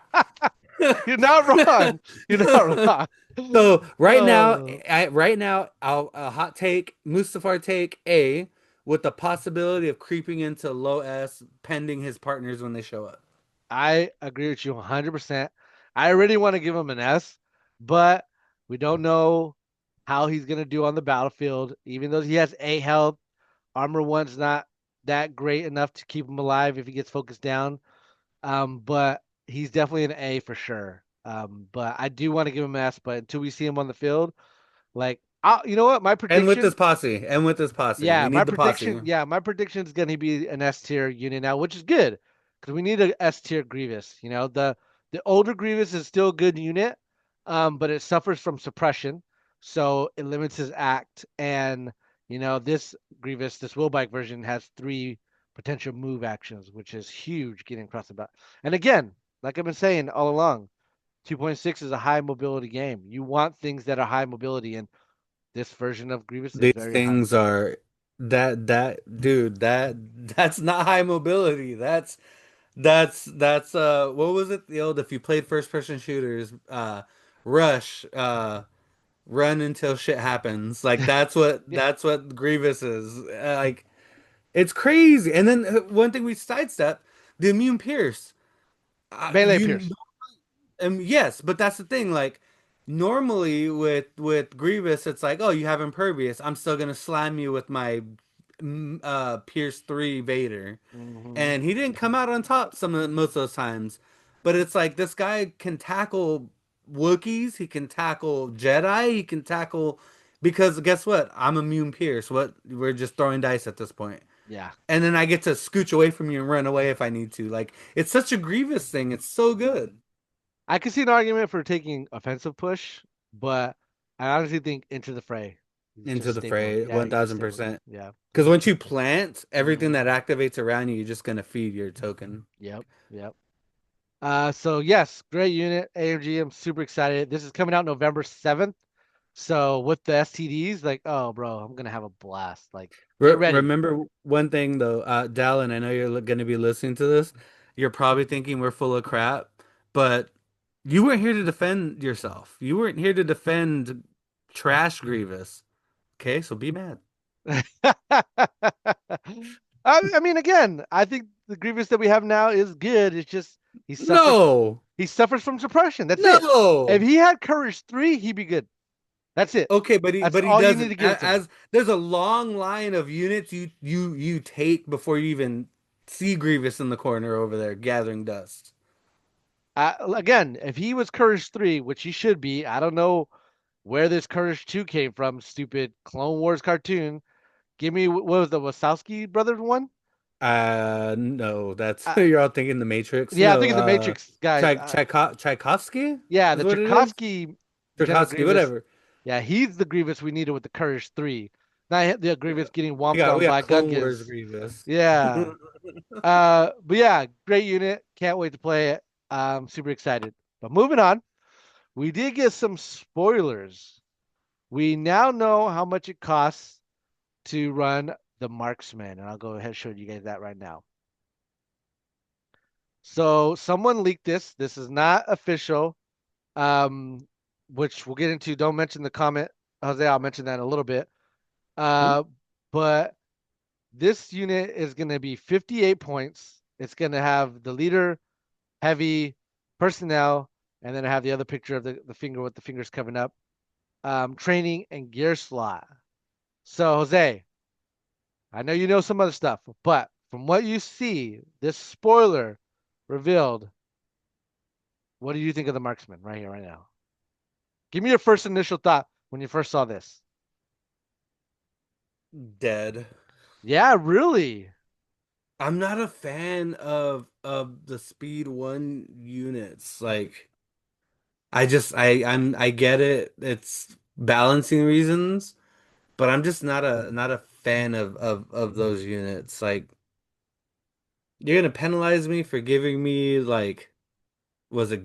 You're not wrong. You're not wrong. So Oh. right now, I'll a hot take, Mustafar take A, with the possibility of creeping into low S, pending his partners when they show up. I agree with you 100%. I already want to give him an S, but we don't know how he's going to do on the battlefield. Even though he has A health, armor one's not that great enough to keep him alive if he gets focused down. But he's definitely an A for sure. But I do want to give him an S, but until we see him on the field, like, you know what? My prediction And with this posse, yeah, we need the posse. my prediction is going to be an S tier unit now, which is good because we need a S tier Grievous. You know, the older Grievous is still a good unit, but it suffers from suppression, so it limits his act. And you know, this Grievous, this Willbike version, has 3 potential move actions, which is huge getting across the back. And again, like I've been saying all along, 2.6 is a high mobility game. You want things that are high mobility, and this version of Grievous is These very high things mobility. are that dude, that's not high mobility. That's what was it? The old if you played first person shooters, rush, run until shit happens. Like Yeah, that's what Grievous is. Like it's crazy. And then one thing we sidestep, the immune pierce. melee You Pierce. Yes, but that's the thing. Like normally with Grievous, it's like, oh, you have impervious. I'm still gonna slam you with my Pierce 3 Vader, hmm and he didn't come out on top most of those times. But it's like this guy can tackle Wookiees, he can tackle Jedi, he can tackle because guess what? I'm immune Pierce. What we're just throwing dice at this point. Yeah, And then I get to scooch away from you and run away if I need to. Like it's such a Grievous thing. It's so good. I could see an argument for taking offensive push, but I honestly think Into the Fray. He's Into just the stable. fray Yeah, he's just stable. 1000%. Yeah. Because once you plant, everything that hmm activates around you, you're just gonna feed your token. Yep. Yep. So yes, great unit. AMG. I'm super excited. This is coming out November 7th. So with the STDs, like, oh, bro, I'm gonna have a blast. Like, get ready. Remember one thing though, Dallin, I know you're gonna be listening to this. You're probably thinking we're full of crap, but you weren't here to defend yourself. You weren't here to defend Trash Grievous. Okay, so be mad. I mean, again, I think the Grievous that we have now is good. It's just he suffers No, he suffers from suppression. That's it. If no. he had Courage 3, he'd be good. That's it. Okay, but he That's but he all you need doesn't. to give it to him. As there's a long line of units you take before you even see Grievous in the corner over there gathering dust. Again, if he was Courage 3, which he should be, I don't know where this Courage 2 came from. Stupid Clone Wars cartoon. Give me what was the Wazowski brothers one? No, that's Uh, you're all thinking the Matrix. yeah, I'm No, thinking the Matrix guys. Tchaikovsky Yeah, is the what it is. Tchaikovsky General Tchaikovsky, Grievous. whatever. Yeah, he's the Grievous we needed with the Courage 3. Not the Yeah. Grievous getting We womped got on we got by Clone Wars Gungans. Grievous. Yeah. But yeah, great unit. Can't wait to play it. I'm super excited. But moving on, we did get some spoilers. We now know how much it costs to run the marksman, and I'll go ahead and show you guys that right now. So someone leaked this. This is not official, um, which we'll get into. Don't mention the comment, Jose. I'll mention that in a little bit. Hmm? Uh, but this unit is going to be 58 points. It's going to have the leader, heavy, personnel, and then I have the other picture of the finger with the fingers coming up. Training and gear slot. So Jose, I know you know some other stuff, but from what you see, this spoiler revealed, what do you think of the marksman right here, right now? Give me your first initial thought when you first saw this. Dead. Yeah, really. I'm not a fan of the Speed 1 units. Like I get it. It's balancing reasons, but I'm just not a fan of those units. Like you're gonna penalize me for giving me like was it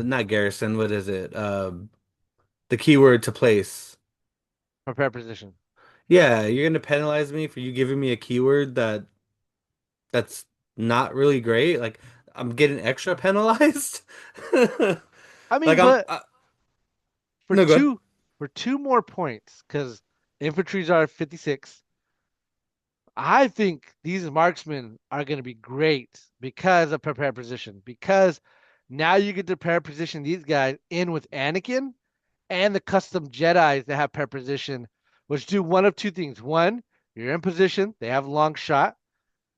not garrison, what is it? The keyword to place. Prepare position. Yeah, you're gonna penalize me for you giving me a keyword that's not really great. Like I'm getting extra penalized. I mean, Like I'm but for no good. two for two more points, because infantries are 56. I think these marksmen are going to be great because of prepare position. Because now you get to prepare position these guys in with Anakin and the custom Jedi's that have prepare position, which do one of two things. One, you're in position, they have long shot,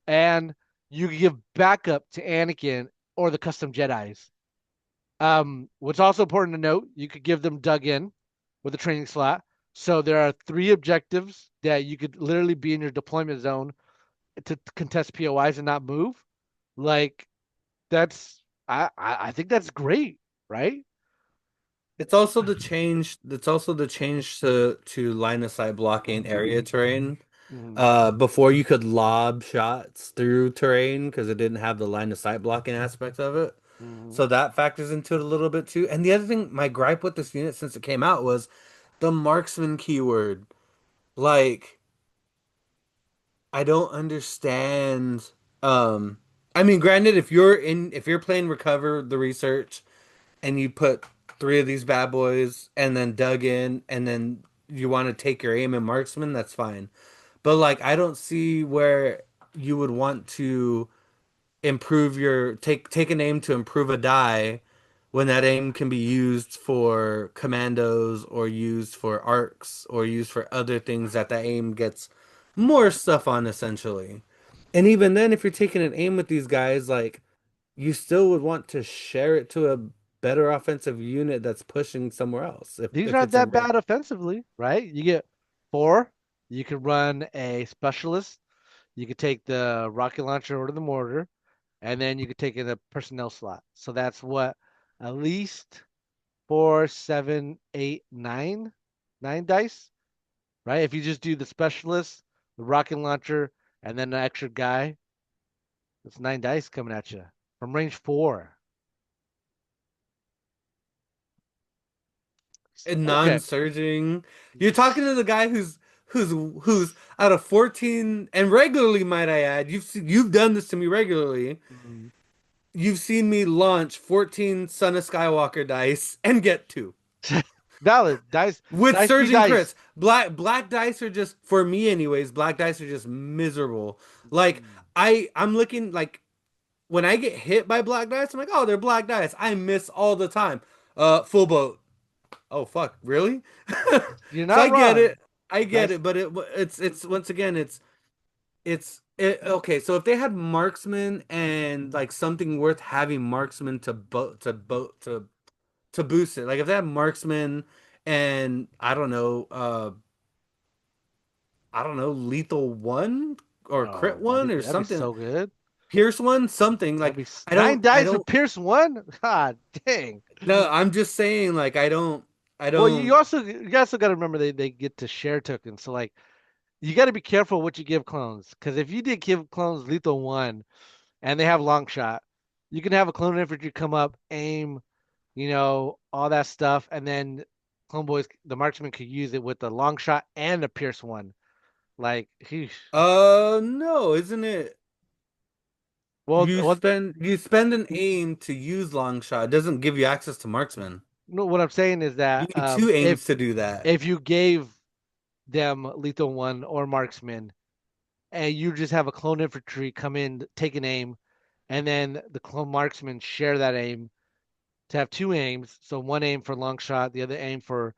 and you can give backup to Anakin or the custom Jedi's. What's also important to note, you could give them dug in with a training slot. So there are three objectives that you could literally be in your deployment zone to contest POIs and not move. Like I think that's great, right? It's also the change to line of sight blocking area terrain. Mhm. Before you could lob shots through terrain because it didn't have the line of sight blocking aspect of it. Mhm. So that factors into it a little bit too. And the other thing, my gripe with this unit since it came out was the marksman keyword. Like, I don't understand. Um, I mean, granted, if you're playing Recover the Research and you put three of these bad boys and then dug in and then you want to take your aim and marksman, that's fine. But like, I don't see where you would want to improve your take an aim to improve a die when that aim can be used for commandos or used for arcs or used for other things that aim gets more stuff on essentially. And even then, if you're taking an aim with these guys, like you still would want to share it to a better offensive unit that's pushing somewhere else These if aren't it's in that range. bad offensively, right? You get four. You could run a specialist. You could take the rocket launcher or the mortar, and then you could take in a personnel slot. So that's what, at least four, seven, eight, nine dice, right? If you just do the specialist, the rocket launcher, and then an extra guy, that's nine dice coming at you from range four. And Okay. non-surging. You're talking to the guy who's out of 14 and regularly, might I add, you've done this to me regularly. Mm. You've seen me launch 14 Son of Skywalker dice and get two. Valid. Dice, With dice be surging crits. dice. Black dice are just for me anyways, black dice are just miserable. Like I'm looking like when I get hit by black dice, I'm like, oh, they're black dice. I miss all the time. Full boat. Oh fuck, really? You're So not wrong. I get Dice. it, but it's once again, okay. So if they had marksman and like something worth having marksman to boost it, like if they had marksman and I don't know, lethal one or crit Oh, one or that'd be something, so good. pierce one, something That'd like be nine I dice for don't. Pierce one. God dang. No, I'm just saying, like I Well, don't. you also got to remember they get to share tokens. So like you got to be careful what you give clones because if you did give clones lethal one and they have long shot, you can have a clone infantry come up, aim, all that stuff, and then clone boys, the marksman could use it with the long shot and the pierce one. Like, No, isn't it? well, what You spend an aim to use long shot. It doesn't give you access to marksman. no, what I'm saying is You that need two aims to do that. if you gave them lethal one or marksman, and you just have a clone infantry come in, take an aim, and then the clone marksman share that aim to have two aims. So one aim for long shot, the other aim for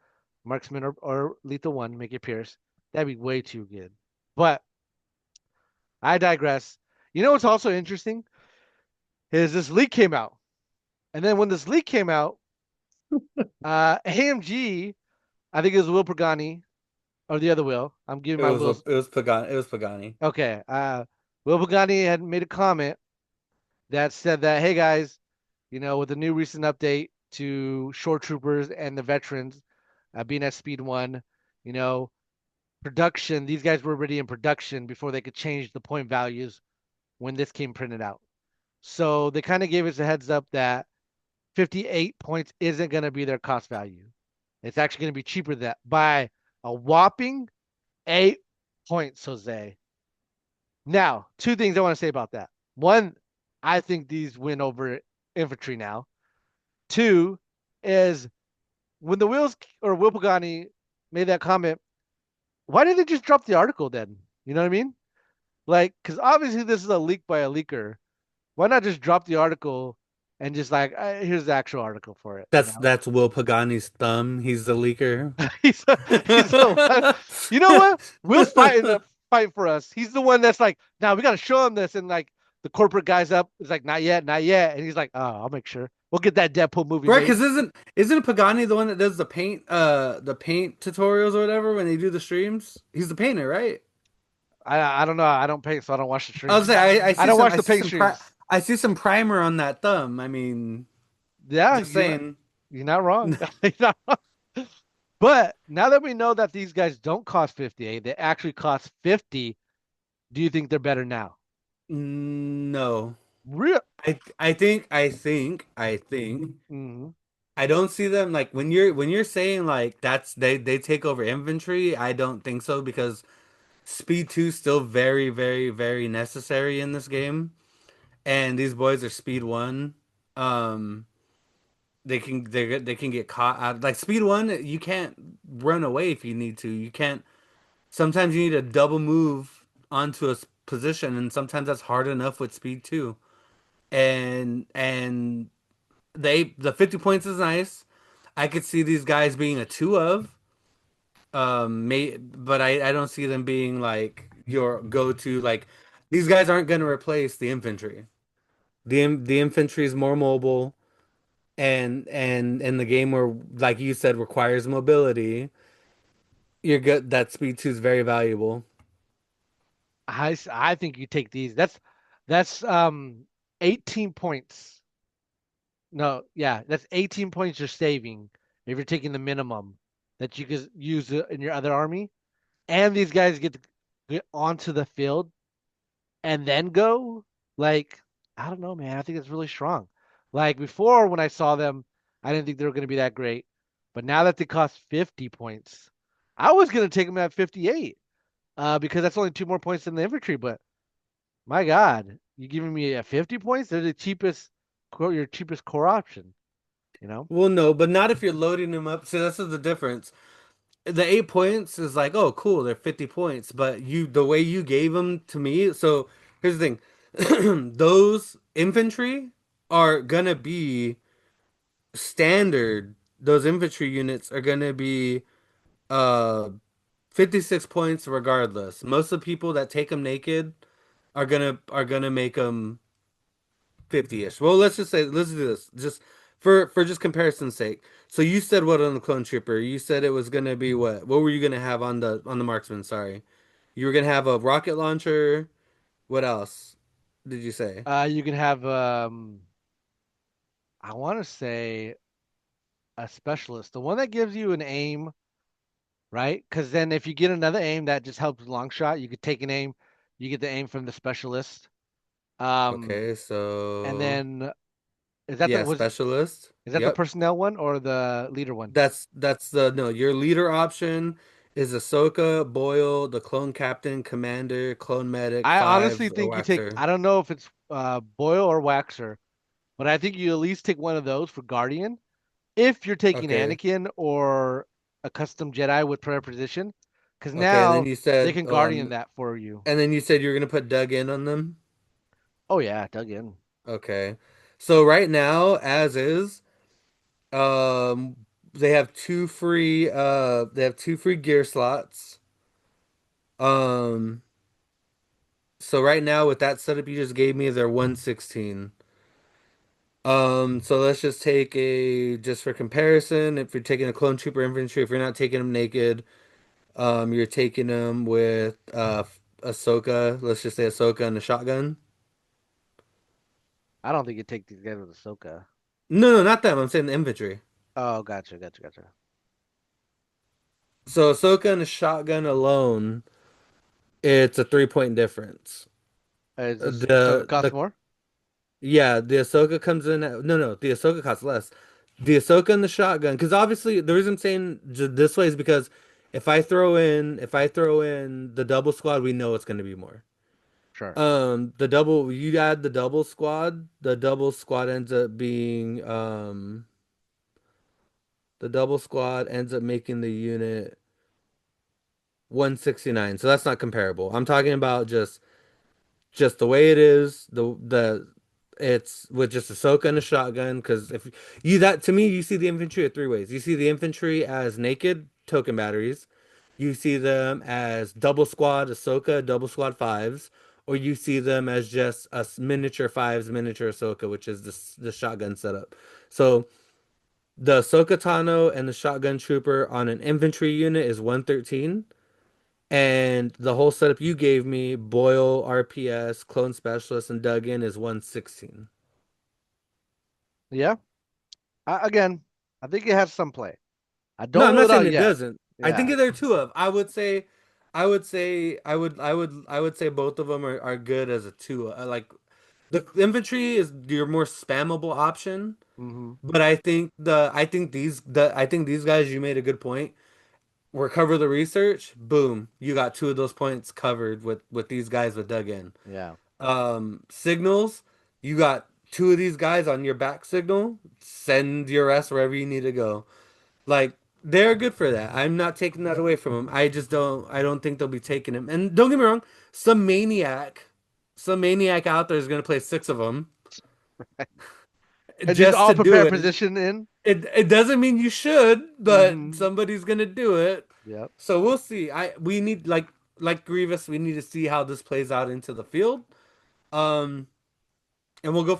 marksman or lethal one, make it pierce. That'd be way too good. But I digress. You know what's also interesting is this leak came out, and then when this leak came out, AMG, I think it was Will Pagani or the other Will. I'm giving my Wills. It was Pagani. Okay. Will Pagani had made a comment that said that, hey guys, with the new recent update to shore troopers and the veterans being at speed one, you know, production, these guys were already in production before they could change the point values when this came printed out. So they kind of gave us a heads up that 58 points isn't going to be their cost value. It's actually going to be cheaper than that by a whopping 8 points, Jose. Now, two things I want to say about that. One, I think these win over infantry now. Two is when the Wills or Will Pagani made that comment, why did they just drop the article then? You know what I mean? Like, because obviously this is a leak by a leaker. Why not just drop the article and just like, here's the actual article for it, That's Will Pagani's thumb. He's the leaker. he's a, he's the one. You know what? Will's fighting for us. He's the one that's like, now we got to show him this, and like the corporate guys up is like, not yet, not yet, and he's like, oh, I'll make sure we'll get that Deadpool movie Right, made. because isn't Pagani the one that does the paint tutorials or whatever when they do the streams? He's the painter, right? I don't know. I don't paint, so I don't watch the I was streams. say I don't watch the paint streams. I see some primer on that thumb. I mean, Yeah, just saying. you're not wrong. You're not wrong. But now that we know that these guys don't cost 58, they actually cost 50. Do you think they're better now? No. Real. I think Mhm. I don't see them like when you're saying like that's they take over infantry. I don't think so because speed 2 is still very necessary in this game, and these boys are speed 1. Um, they can get caught out like speed 1. You can't run away if you need to. You can't. Sometimes you need a double move onto a position, and sometimes that's hard enough with speed 2. And the 50 points is nice. I could see these guys being a two of but I don't see them being like your go-to like these guys aren't going to replace the infantry. The infantry is more mobile and in the game where like you said requires mobility, you're good that speed 2 is very valuable. I think you take these. That's 18 points. No, yeah, that's 18 points you're saving if you're taking the minimum that you could use in your other army. And these guys get to get onto the field and then go. Like, I don't know, man. I think it's really strong. Like before, when I saw them, I didn't think they were going to be that great. But now that they cost 50 points, I was going to take them at 58 because that's only two more points than the infantry. But my God, you giving me a 50 points? They're the cheapest, your cheapest core option. you know? Well, no, but not if you're loading them up. See, this is the difference. The 8 points is like, oh, cool, they're 50 points, but the way you gave them to me. So here's the thing: those infantry are gonna be standard. Those infantry units are gonna be uh 56 points regardless. Most of the people that take them naked are gonna make them 50-ish. Well, let's do this just for just comparison's sake. So you said what on the clone trooper? You said it was gonna be what? What were you gonna have on the marksman? Sorry, you were gonna have a rocket launcher. What else did you say? You can have I want to say a specialist, the one that gives you an aim, right? Because then if you get another aim that just helps long shot, you could take an aim, you get the aim from the specialist. Um, Okay, and so then yeah, specialist. is that the Yep, personnel one or the leader one? that's the no. Your leader option is Ahsoka, Boyle, the clone captain, commander, clone medic, I honestly fives, or think you take, waxer. I don't know if it's Boyle or Waxer, but I think you at least take one of those for Guardian if you're taking Okay, Anakin or a custom Jedi with prayer position, because okay, and then now you they said can Guardian that for you. and then you said you're gonna put Doug in on them. Oh yeah, dug in. Okay. So right now, as is, um, they have two free gear slots. Um, so right now with that setup you just gave me, they're 116. So let's just take just for comparison, if you're taking a clone trooper infantry, if you're not taking them naked, you're taking them with Ahsoka, let's just say Ahsoka and a shotgun. I don't think you take these guys with Ahsoka. No, no, not them. I'm saying the infantry. Oh, gotcha, gotcha, gotcha. So Ahsoka and a shotgun alone, it's a 3 point difference. Is this Ahsoka cost The more? Yeah, the Ahsoka comes in no, no, the Ahsoka costs less. The Ahsoka and the shotgun, because obviously the reason I'm saying this way is because if I throw in the double squad, we know it's going to be more. Sure. You add the double squad ends up being the double squad ends up making the unit 169. So that's not comparable. I'm talking about just the way it is, the it's with just Ahsoka and a shotgun. Because if you that to me, you see the infantry at three ways. You see the infantry as naked token batteries. You see them as double squad Ahsoka, double squad fives, or you see them as just miniature fives, miniature Ahsoka, which is the shotgun setup. So the Ahsoka Tano and the shotgun trooper on an infantry unit is 113. And the whole setup you gave me, Boyle, RPS, Clone Specialist, and Duggan is 116. Yeah. Again, I think it has some play. I No, don't I'm rule not it saying out it yet. doesn't. I think Yeah. there are two of. I would say both of them are good as a two. Like the infantry is your more spammable option, Hmm. but I think these guys. You made a good point. Recover the research. Boom, you got two of those points covered with these guys with Duggan. Yeah. Signals. You got two of these guys on your back signal. Send your ass wherever you need to go. Like they're good for that. I'm not taking that away from them. I just don't. I don't think they'll be taking him. And don't get me wrong. Some maniac out there is gonna play six of them And just just all to do prepare it. position in. It doesn't mean you should, but Hmm. somebody's gonna do it. Yep. So we'll see. We need like Grievous. We need to see how this plays out into the field. Um, and we'll go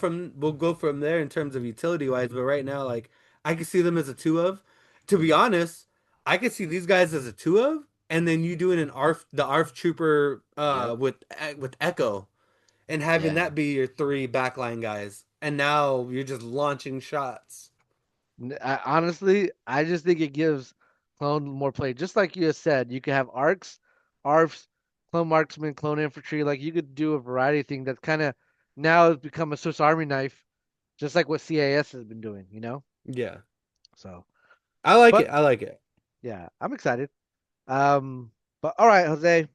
from there in terms of utility wise. But right now, like I can see them as a two of. To be honest, I could see these guys as a two of, and then you doing the ARF trooper Yep. with Echo, and having Yeah. that be your three backline guys, and now you're just launching shots. Honestly, I just think it gives clone more play. Just like you just said, you could have arcs, ARFs, clone marksman, clone infantry. Like you could do a variety of things that's kind of now has become a Swiss Army knife, just like what CAS has been doing, you know? Yeah, So, I like it. but I like it. yeah, I'm excited. Um, but all right, Jose,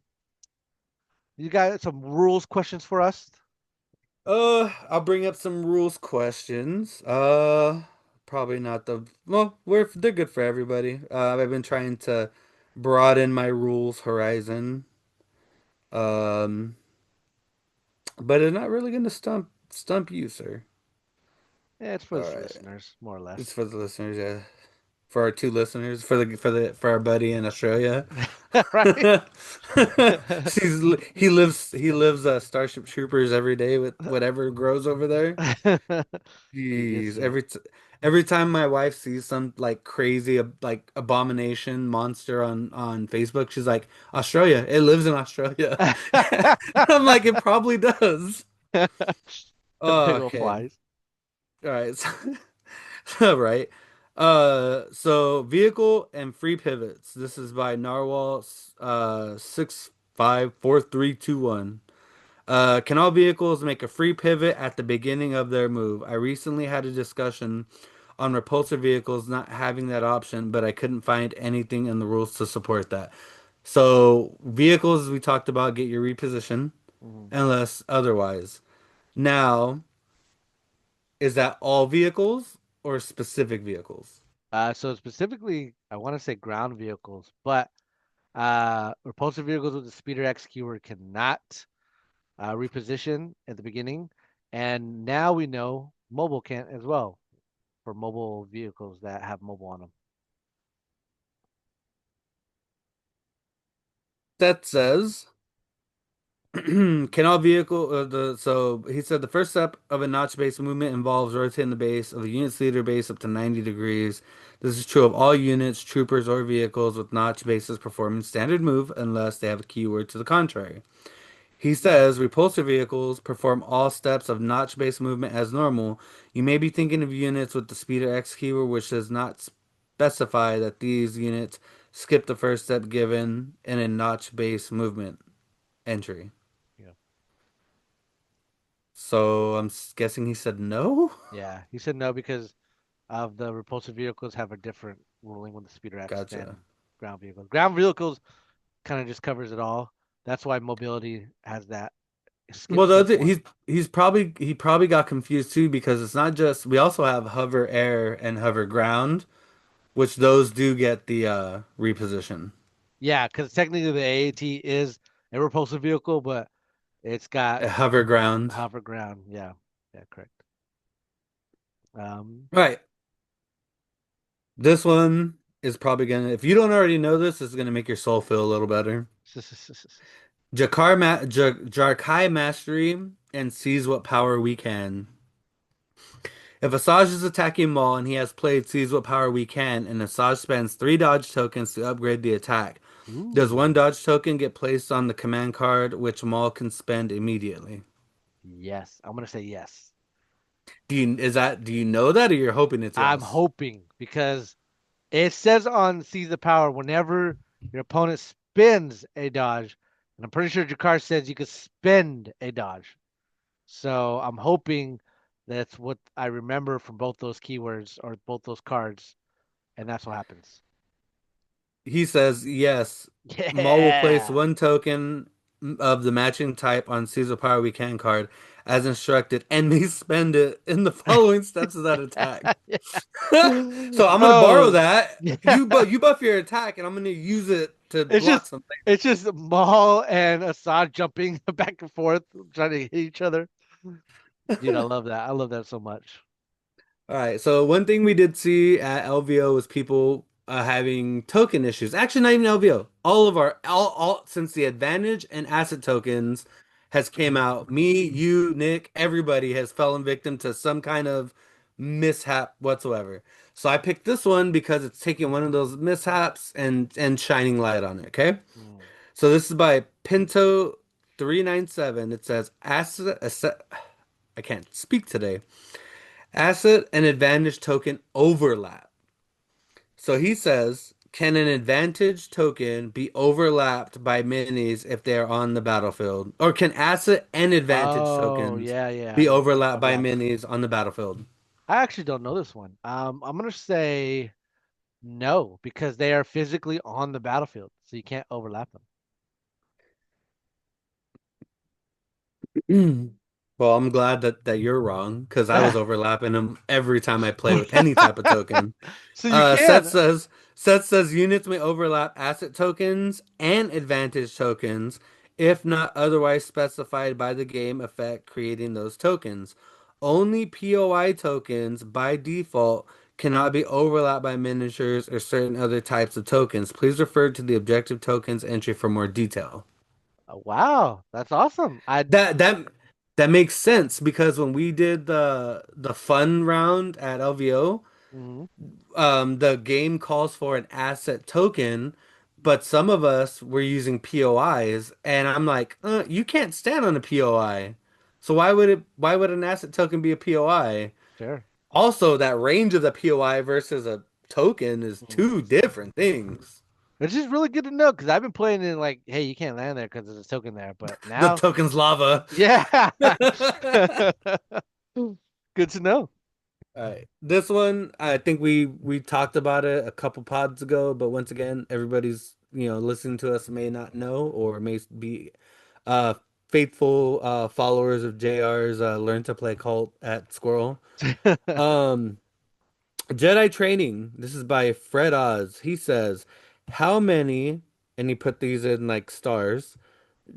you got some rules questions for us? I'll bring up some rules questions. probably not the well, they're good for everybody. I've been trying to broaden my rules horizon. Um, but it's not really gonna stump you, sir. Yeah, it's for All the right. listeners, more or It's less. for the listeners, yeah. For our two listeners, for our buddy in Australia. Right? He lives Starship Troopers every day with whatever grows over there. Yes, Jeez, sir. every time my wife sees some like crazy like abomination monster on Facebook, she's like, Australia, it lives in Australia. I'm like, it probably does. Big Oh, old okay. flies. All right. Right. So vehicle and free pivots. This is by Narwhal 654321. Can all vehicles make a free pivot at the beginning of their move? I recently had a discussion on repulsor vehicles not having that option, but I couldn't find anything in the rules to support that. So vehicles, as we talked about, get your reposition Mhm. unless otherwise. Now, is that all vehicles or specific vehicles? So specifically, I want to say ground vehicles, but repulsor vehicles with the speeder X keyword cannot reposition at the beginning, and now we know mobile can't as well for mobile vehicles that have mobile on them. That says can all vehicle the so he said the first step of a notch base movement involves rotating the base of the unit's leader base up to 90 degrees. This is true of all units, troopers, or vehicles with notch bases performing standard move unless they have a keyword to the contrary. He says repulsor vehicles perform all steps of notch base movement as normal. You may be thinking of units with the speeder X keyword, which does not specify that these units skip the first step given in a notch base movement entry. Yeah. So I'm guessing he said no? Yeah, he said no because of the repulsor vehicles have a different ruling with the speeder X Gotcha. than ground vehicles. Ground vehicles kind of just covers it all. That's why mobility has that skip Well, the step other, one. he probably got confused too because it's not just we also have hover air and hover ground, which those do get the reposition. Yeah, because technically the AAT is a repulsor vehicle, but it's got Hover ground. hover ground. Yeah, yeah, correct. Um, Right. This one is probably gonna, if you don't already know this, is gonna make your soul feel a little better. Jarkai Mastery and Seize What Power We Can. If Asajj is attacking Maul and he has played Seize What Power We Can, and Asajj spends 3 dodge tokens to upgrade the attack, does one ooh, dodge token get placed on the command card, which Maul can spend immediately? yes. I'm gonna say yes. Do you know that, or you're hoping it's I'm yes? hoping because it says on Seize the Power whenever your opponent spins a dodge, and I'm pretty sure Jakar says you could spend a dodge. So I'm hoping that's what I remember from both those keywords or both those cards, and that's what happens. He says yes. Maul will place Yeah. 1 token of the matching type on Caesar Power We Can card as instructed, and may spend it in the following steps of that attack. So I'm gonna borrow Oh, that. yeah. You buff your attack, and I'm gonna use it to It's block just something. it's just Maul and Assad jumping back and forth, trying to hit each other. Dude, I love that. I love that so much. All right. So one thing we did see at LVO was people having token issues. Actually, not even LVO. All of our all since the advantage and asset tokens has came out. Me, you, Nick, everybody has fallen victim to some kind of mishap whatsoever. So I picked this one because it's taking one of those mishaps and shining light on it. Okay. Mm. So this is by Pinto 397. It says asset. I can't speak today. Asset and advantage token overlap. So he says, can an advantage token be overlapped by minis if they are on the battlefield? Or can asset and advantage Oh, tokens yeah, yeah, be yeah. overlapped by Overlap. minis on the battlefield? I actually don't know this one. I'm gonna say no because they are physically on the battlefield, so you can't overlap them. Well, I'm glad that you're wrong because I was Ah, overlapping them every time I play with any type of token. so you Seth can. says Seth says units may overlap asset tokens and advantage tokens if not otherwise specified by the game effect creating those tokens. Only POI tokens by default cannot be overlapped by miniatures or certain other types of tokens. Please refer to the objective tokens entry for more detail. Wow, that's awesome. I That makes sense because when we did the fun round at LVO, Mhm. the game calls for an asset token, but some of us were using POIs, and I'm like, you can't stand on a POI. So why would an asset token be a POI? Sure. Also, that range of the POI versus a token is Mhm. two different things. Which is really good to know because I've been playing in like, hey, you can't land there because there's a token there. But The now, token's lava. yeah, good to know. All right. This one, I think we talked about it a couple pods ago, but once again, everybody's, listening to us may not know or may be uh faithful followers of JR's Learn to Play Cult at Squirrel. Um Jedi Training. This is by Fred Oz. He says, "How many," and he put these in like stars.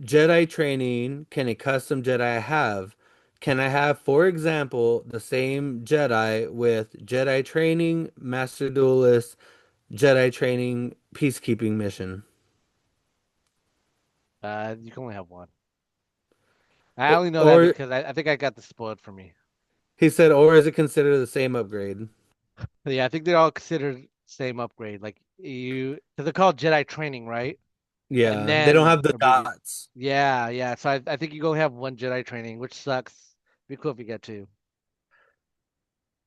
Jedi training can a custom Jedi have? Can I have, for example, the same Jedi with Jedi training, Master Duelist, Jedi training, peacekeeping mission? You can only have one. I only know that Or because I think I got this spoiled for me. he said, or is it considered the same upgrade? Yeah, I think they're all considered same upgrade. Like you, because they're called Jedi training, right? And Yeah, they don't then have the dots. yeah, yeah. So I think you go have one Jedi training, which sucks. Be cool if you get two.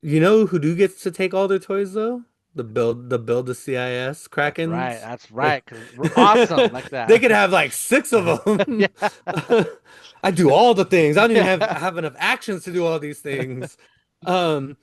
You know who do gets to take all their toys though? The build the CIS That's right. Krakens. That's They, right. Because we're awesome like they that. could have like six of them. Yeah. I do all the things. I don't even have Yeah. have enough actions to do all these things. Um,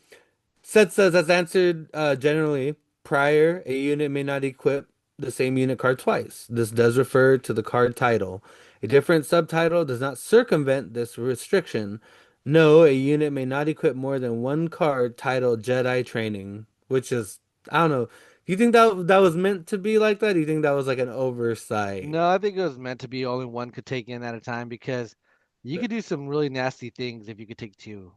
Set says that's answered generally prior. A unit may not equip the same unit card twice. This does refer to the card title. A different subtitle does not circumvent this restriction. No, a unit may not equip more than one card titled Jedi Training, which is, I don't know. Do you think that was meant to be like that? Do you think that was like an oversight? No, I think it was meant to be only one could take in at a time because you could do some really nasty things if you could take two.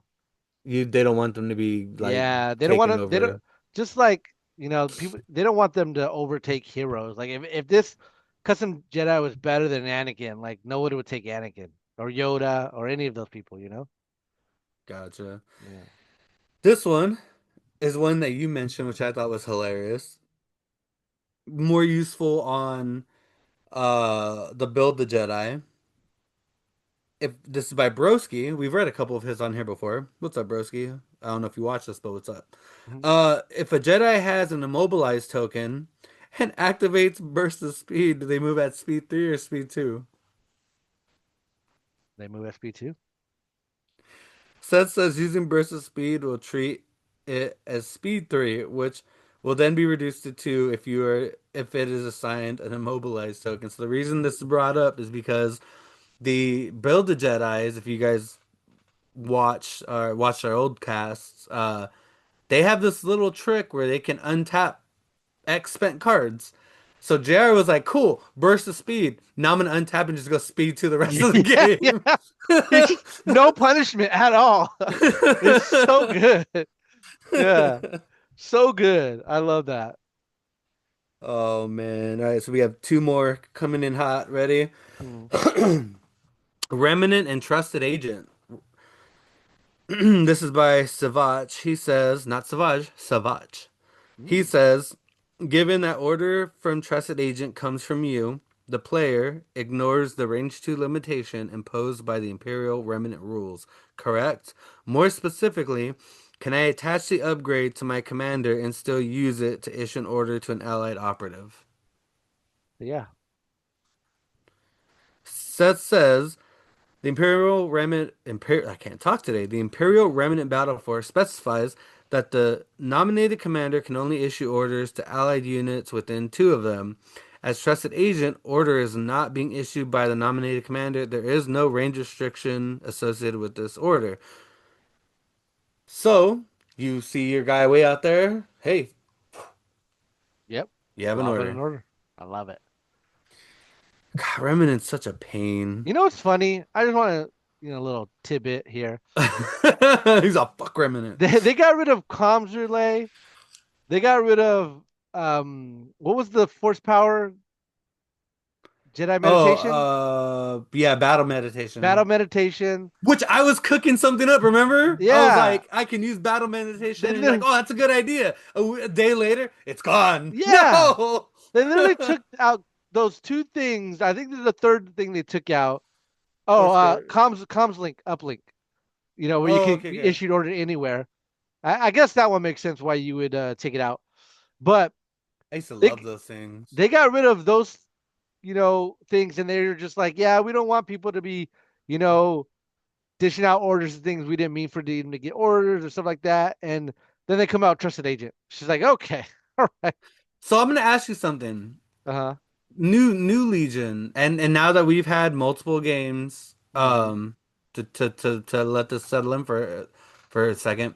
They don't want them to be like Yeah, they don't want taken to. They don't over. just like people. They don't want them to overtake heroes. Like if this custom Jedi was better than Anakin, like nobody would take Anakin or Yoda or any of those people. Gotcha. Yeah. This one is one that you mentioned, which I thought was hilarious. More useful on the Build the Jedi. If this is by Broski, we've read a couple of his on here before. What's up, Broski? I don't know if you watched this, but what's up? Mhm. If a Jedi has an immobilized token and activates burst of speed, do they move at speed 3 or speed 2? They move SP2. Seth says using burst of speed will treat it as speed 3, which will then be reduced to 2 if it is assigned an immobilized token. So the reason this is brought up is because the Build the Jedis, if you guys watched our old casts, they have this little trick where they can untap X spent cards. So JR was like, "Cool, burst of speed. Now I'm gonna untap and just go speed to the rest of the Yeah, game." yeah. It's no punishment at all. It's so good. Yeah, so good. I love that. Oh man! All right, so we have two more coming in hot. Ready? Mm. Remnant and Trusted Agent. This is by Savage. He says, not Savage, Savage. He Mm. says, given that order from Trusted Agent comes from you, the player ignores the range 2 limitation imposed by the Imperial Remnant rules, correct? More specifically, can I attach the upgrade to my commander and still use it to issue an order to an allied operative? Yeah, Seth says, the Imperial Remnant I can't talk today. The Imperial Remnant Battle Force specifies that the nominated commander can only issue orders to allied units within two of them. As trusted agent, order is not being issued by the nominated commander. There is no range restriction associated with this order. So, you see your guy way out there. Hey, Yep. you have an Drop it in order. order. I love it. God, Remnant's such a pain. You know what's funny? I just want to, a little tidbit here. He's a fuck Remnant. They got rid of comms relay. They got rid of what was the force power Jedi meditation? Yeah, battle meditation. Battle meditation. Which I was cooking something up, remember? I was Yeah. like, I can use battle meditation. And Then you're like, they, oh, that's a good idea. A day later, it's gone. yeah. No! They literally took out those two things. I think this is the third thing they took out. Oh, Force core. comms link, uplink. Where you Oh, could okay, be okay. issued order anywhere. I guess that one makes sense why you would take it out. But I used to they love those things. they got rid of those, things, and they're just like, yeah, we don't want people to be, you know, dishing out orders and things we didn't mean for them to get orders or stuff like that. And then they come out trusted agent. She's like, okay, all right, So I'm gonna ask you something. uh-huh. New Legion, and now that we've had multiple games, Hmm. to let this settle in for a second.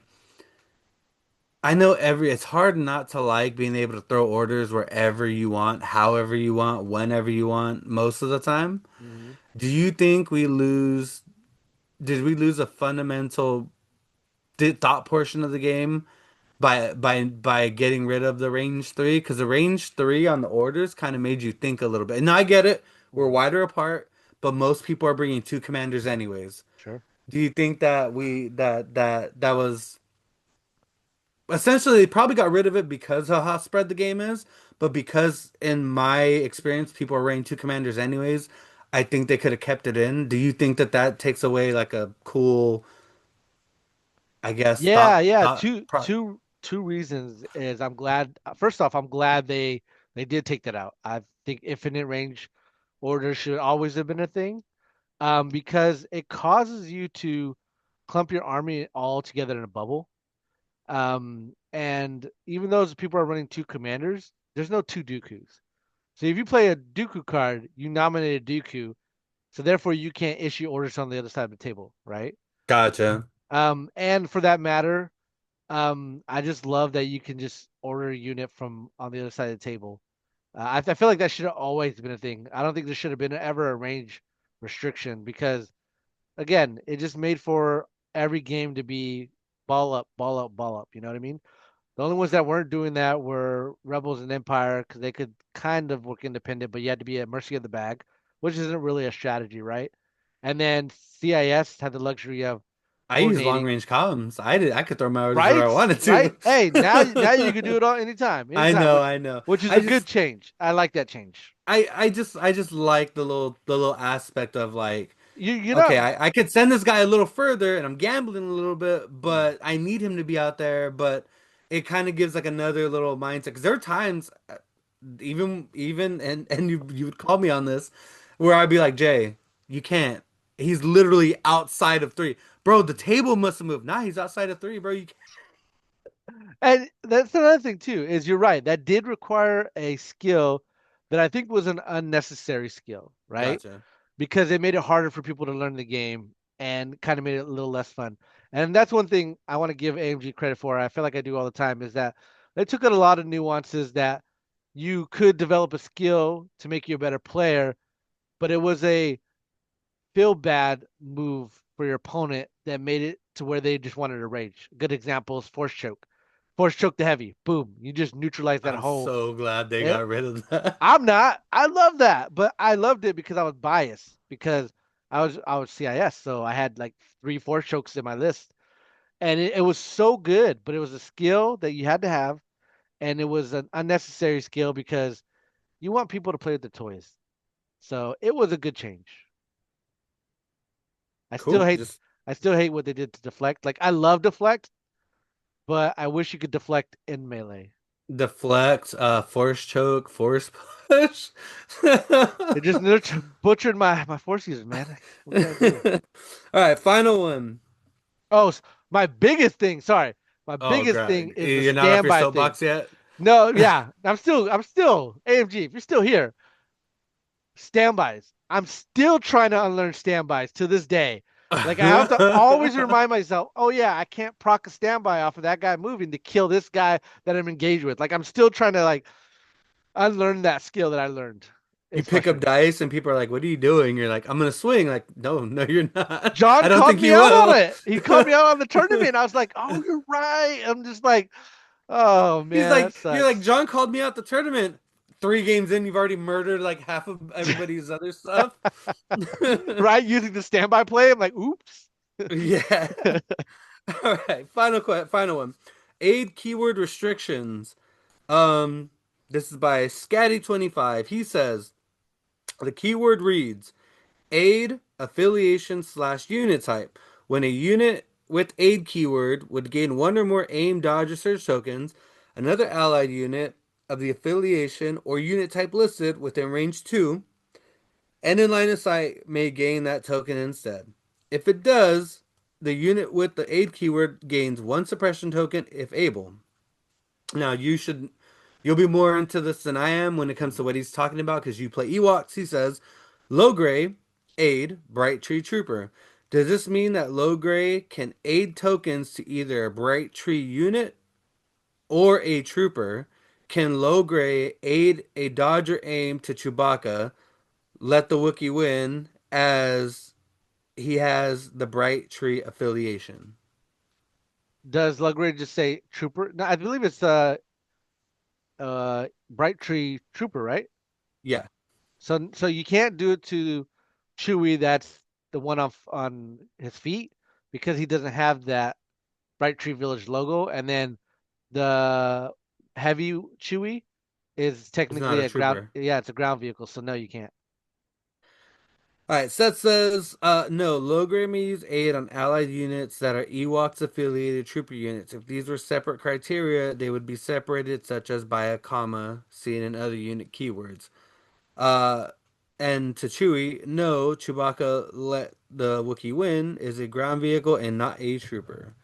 I know it's hard not to like being able to throw orders wherever you want, however you want, whenever you want, most of the time. Hmm. Do you think did we lose a fundamental thought portion of the game by getting rid of the range three? Because the range three on the orders kind of made you think a little bit. And I get it, we're Hmm. wider apart, but most people are bringing two commanders anyways. Sure. Do you think that that was essentially they probably got rid of it because of how spread the game is, but because in my experience people are running two commanders anyways, I think they could have kept it in. Do you think that that takes away like a cool, I guess, Yeah, yeah. thought Two reasons is I'm glad. First off, I'm glad they did take that out. I think infinite range orders should always have been a thing, because it causes you to clump your army all together in a bubble. And even though people are running two commanders, there's no two Dooku's. So if you play a Dooku card, you nominate a Dooku, so therefore you can't issue orders on the other side of the table, right? Gotcha. And for that matter, I just love that you can just order a unit from on the other side of the table. I feel like that should have always been a thing. I don't think there should have been ever a range restriction because, again, it just made for every game to be ball up, ball up, ball up. You know what I mean? The only ones that weren't doing that were Rebels and Empire because they could kind of work independent, but you had to be at mercy of the bag, which isn't really a strategy, right? And then CIS had the luxury of I use long coordinating. range columns. I could throw my orders where I Right? wanted Right? to. Hey, now you can do it all anytime, I anytime, know, which I know. which is I a good just change. I like that change. I just like the little aspect of like, You're okay, not. I could send this guy a little further and I'm gambling a little bit, Mm, but I need him to be out there, but it kind of gives like another little mindset because there are times even and you would call me on this where I'd be like, Jay, you can't. He's literally outside of three. Bro, the table must have moved. Nah, he's outside of three, bro. You can't. And that's another thing too, is you're right. That did require a skill that I think was an unnecessary skill, right? Gotcha. Because it made it harder for people to learn the game and kind of made it a little less fun. And that's one thing I want to give AMG credit for. I feel like I do all the time is that they took out a lot of nuances that you could develop a skill to make you a better player, but it was a feel bad move for your opponent that made it to where they just wanted to rage. A good example is force choke. Force choke the heavy. Boom. You just neutralize that I'm whole. so glad they It, got rid of that. I'm not. I love that, but I loved it because I was biased because I was CIS, so I had like three force chokes in my list, and it was so good. But it was a skill that you had to have, and it was an unnecessary skill because you want people to play with the toys. So it was a good change. I still Cool. hate Just I still hate what they did to deflect. Like I love deflect, but I wish you could deflect in melee. deflect, force choke, force push. It just butchered my force users, man. What can I do? All right, final one. Oh, my biggest thing. Sorry, my Oh, biggest thing God. is the You're not off your standby thing. soapbox yet? No, yeah, I'm still AMG. If you're still here, standbys. I'm still trying to unlearn standbys to this day. Like I have to always remind myself, oh yeah, I can't proc a standby off of that guy moving to kill this guy that I'm engaged with. Like I'm still trying to like unlearn that skill that I learned. You It's pick up frustrating. dice and people are like, "What are you doing?" You're like, "I'm gonna swing." Like, no, no, you're not. I John don't called think me you out on will. it. He called me out on the tournament. I was like, oh, you're right. I'm just like, oh He's man, that like, you're like, sucks. John called me out the tournament. 3 games in, you've already murdered like half of everybody's other stuff. Right? Using the standby play. I'm like, oops. Yeah. All right. Final one. Aid keyword restrictions. Um, this is by Scatty25. He says the keyword reads aid affiliation slash unit type. When a unit with aid keyword would gain one or more aim, dodge, or surge tokens, another allied unit of the affiliation or unit type listed within range 2 and in line of sight may gain that token instead. If it does, the unit with the aid keyword gains one suppression token if able. Now you'll be more into this than I am when it comes to what he's talking about because you play Ewoks. He says, low gray, aid, bright tree trooper. Does this mean that low gray can aid tokens to either a bright tree unit or a trooper? Can low gray aid a dodge or aim to Chewbacca? Let the Wookiee win as he has the bright tree affiliation. Does Lugray just say trooper? No, I believe it's Bright Tree Trooper, right? Yeah, So you can't do it to Chewie. That's the one on his feet because he doesn't have that Bright Tree Village logo. And then the heavy Chewie is it's not technically a a ground. trooper. Yeah, it's a ground vehicle. So no, you can't. All right, Seth says, no, Logray may use aid on allied units that are Ewoks affiliated trooper units. If these were separate criteria, they would be separated, such as by a comma seen in other unit keywords. Uh, and to Chewie, no, Chewbacca let the Wookiee win is a ground vehicle and not a trooper.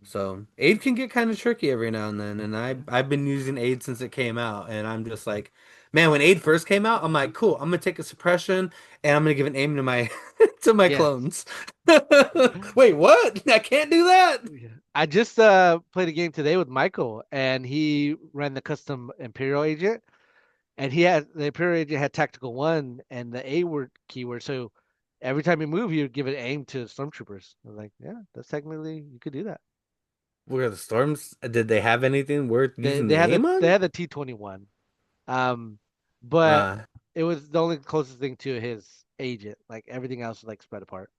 So aid can get kind of tricky every now and then, and I've been using aid since it came out, and I'm just like, man, when aid first came out, I'm like, cool, I'm gonna take a suppression and I'm gonna give an aim to my to my Yes. clones. Wait, what? I can't do that. Yeah. I just played a game today with Michael, and he ran the custom Imperial agent, and he had the Imperial agent had tactical one and the A word keyword. So every time you move, you would give it aim to stormtroopers. I was like, yeah, that's technically you could do that. Were the storms? Did they have anything worth They using they the had the aim they on? had the T-21, um, but Uh, it was the only closest thing to his agent. Like everything else was like spread apart.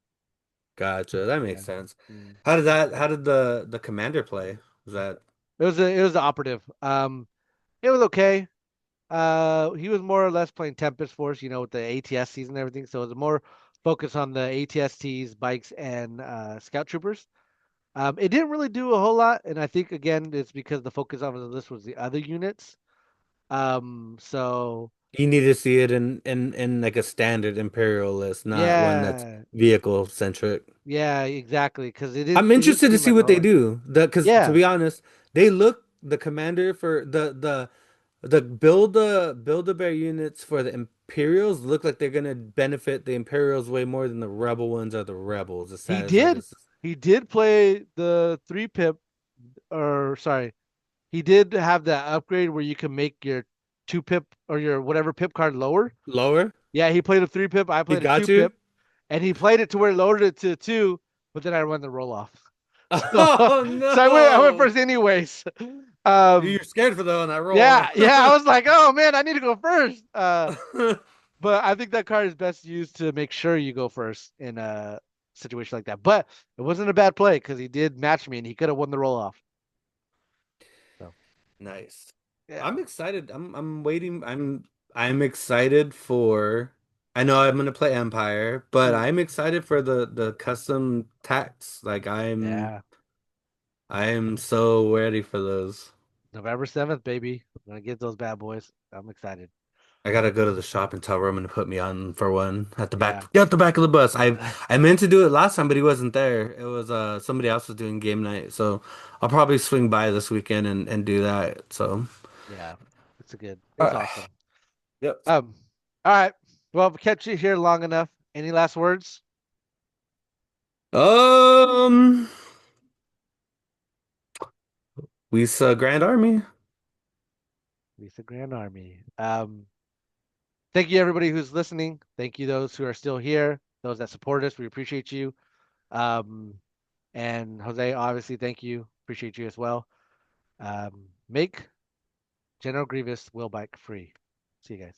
gotcha. That Yeah. makes sense. Mm. How did the commander play? Was that It was the operative. It was okay. He was more or less playing Tempest Force, with the ATSTs and everything. So it was more focus on the ATSTs, bikes, and scout troopers. It didn't really do a whole lot, and I think again it's because the focus on the list was the other units. So you need to see it in like a standard Imperial list, not one that's yeah, vehicle centric. yeah, exactly, because it didn't I'm it didn't interested to seem see like a what whole they lot. do. Because to Yeah, be honest, they look the commander for the build a bear units for the Imperials look like they're gonna benefit the Imperials way more than the Rebel ones are the Rebels. As he sad as that did. is. He did play the 3 pip, or sorry, he did have that upgrade where you can make your 2 pip or your whatever pip card lower. Lower, Yeah, he played a 3 pip. I he played a got two you. pip, and he played it to where it lowered it to two, but then I run the roll off. So, Oh so I went no! first anyways. Um, You're scared for though, and I roll yeah, off. yeah. I was like, oh man, I need to go first. But I think that card is best used to make sure you go first in a situation like that. But it wasn't a bad play because he did match me and he could have won the roll off. So Nice. yeah. I'm excited. I'm waiting. I'm excited for I know I'm gonna play Empire, but Mm. I'm excited for the custom tax. Like Yeah. I am so ready for those. November 7th, baby. I'm gonna get those bad boys. I'm excited. I gotta go to the shop and tell Roman to put me on for one Yeah. at the back of the bus. I meant to do it last time, but he wasn't there. It was somebody else was doing game night, so I'll probably swing by this weekend and do that. So. Yeah, it's Uh, awesome. yep. Um, all right. Well, we kept you here long enough. Any last words? Um, Lisa Grand Army. Lisa Grand Army. Thank you everybody who's listening. Thank you those who are still here, those that support us. We appreciate you. Um, and Jose, obviously, thank you. Appreciate you as well. Make General Grievous will bike free. See you guys.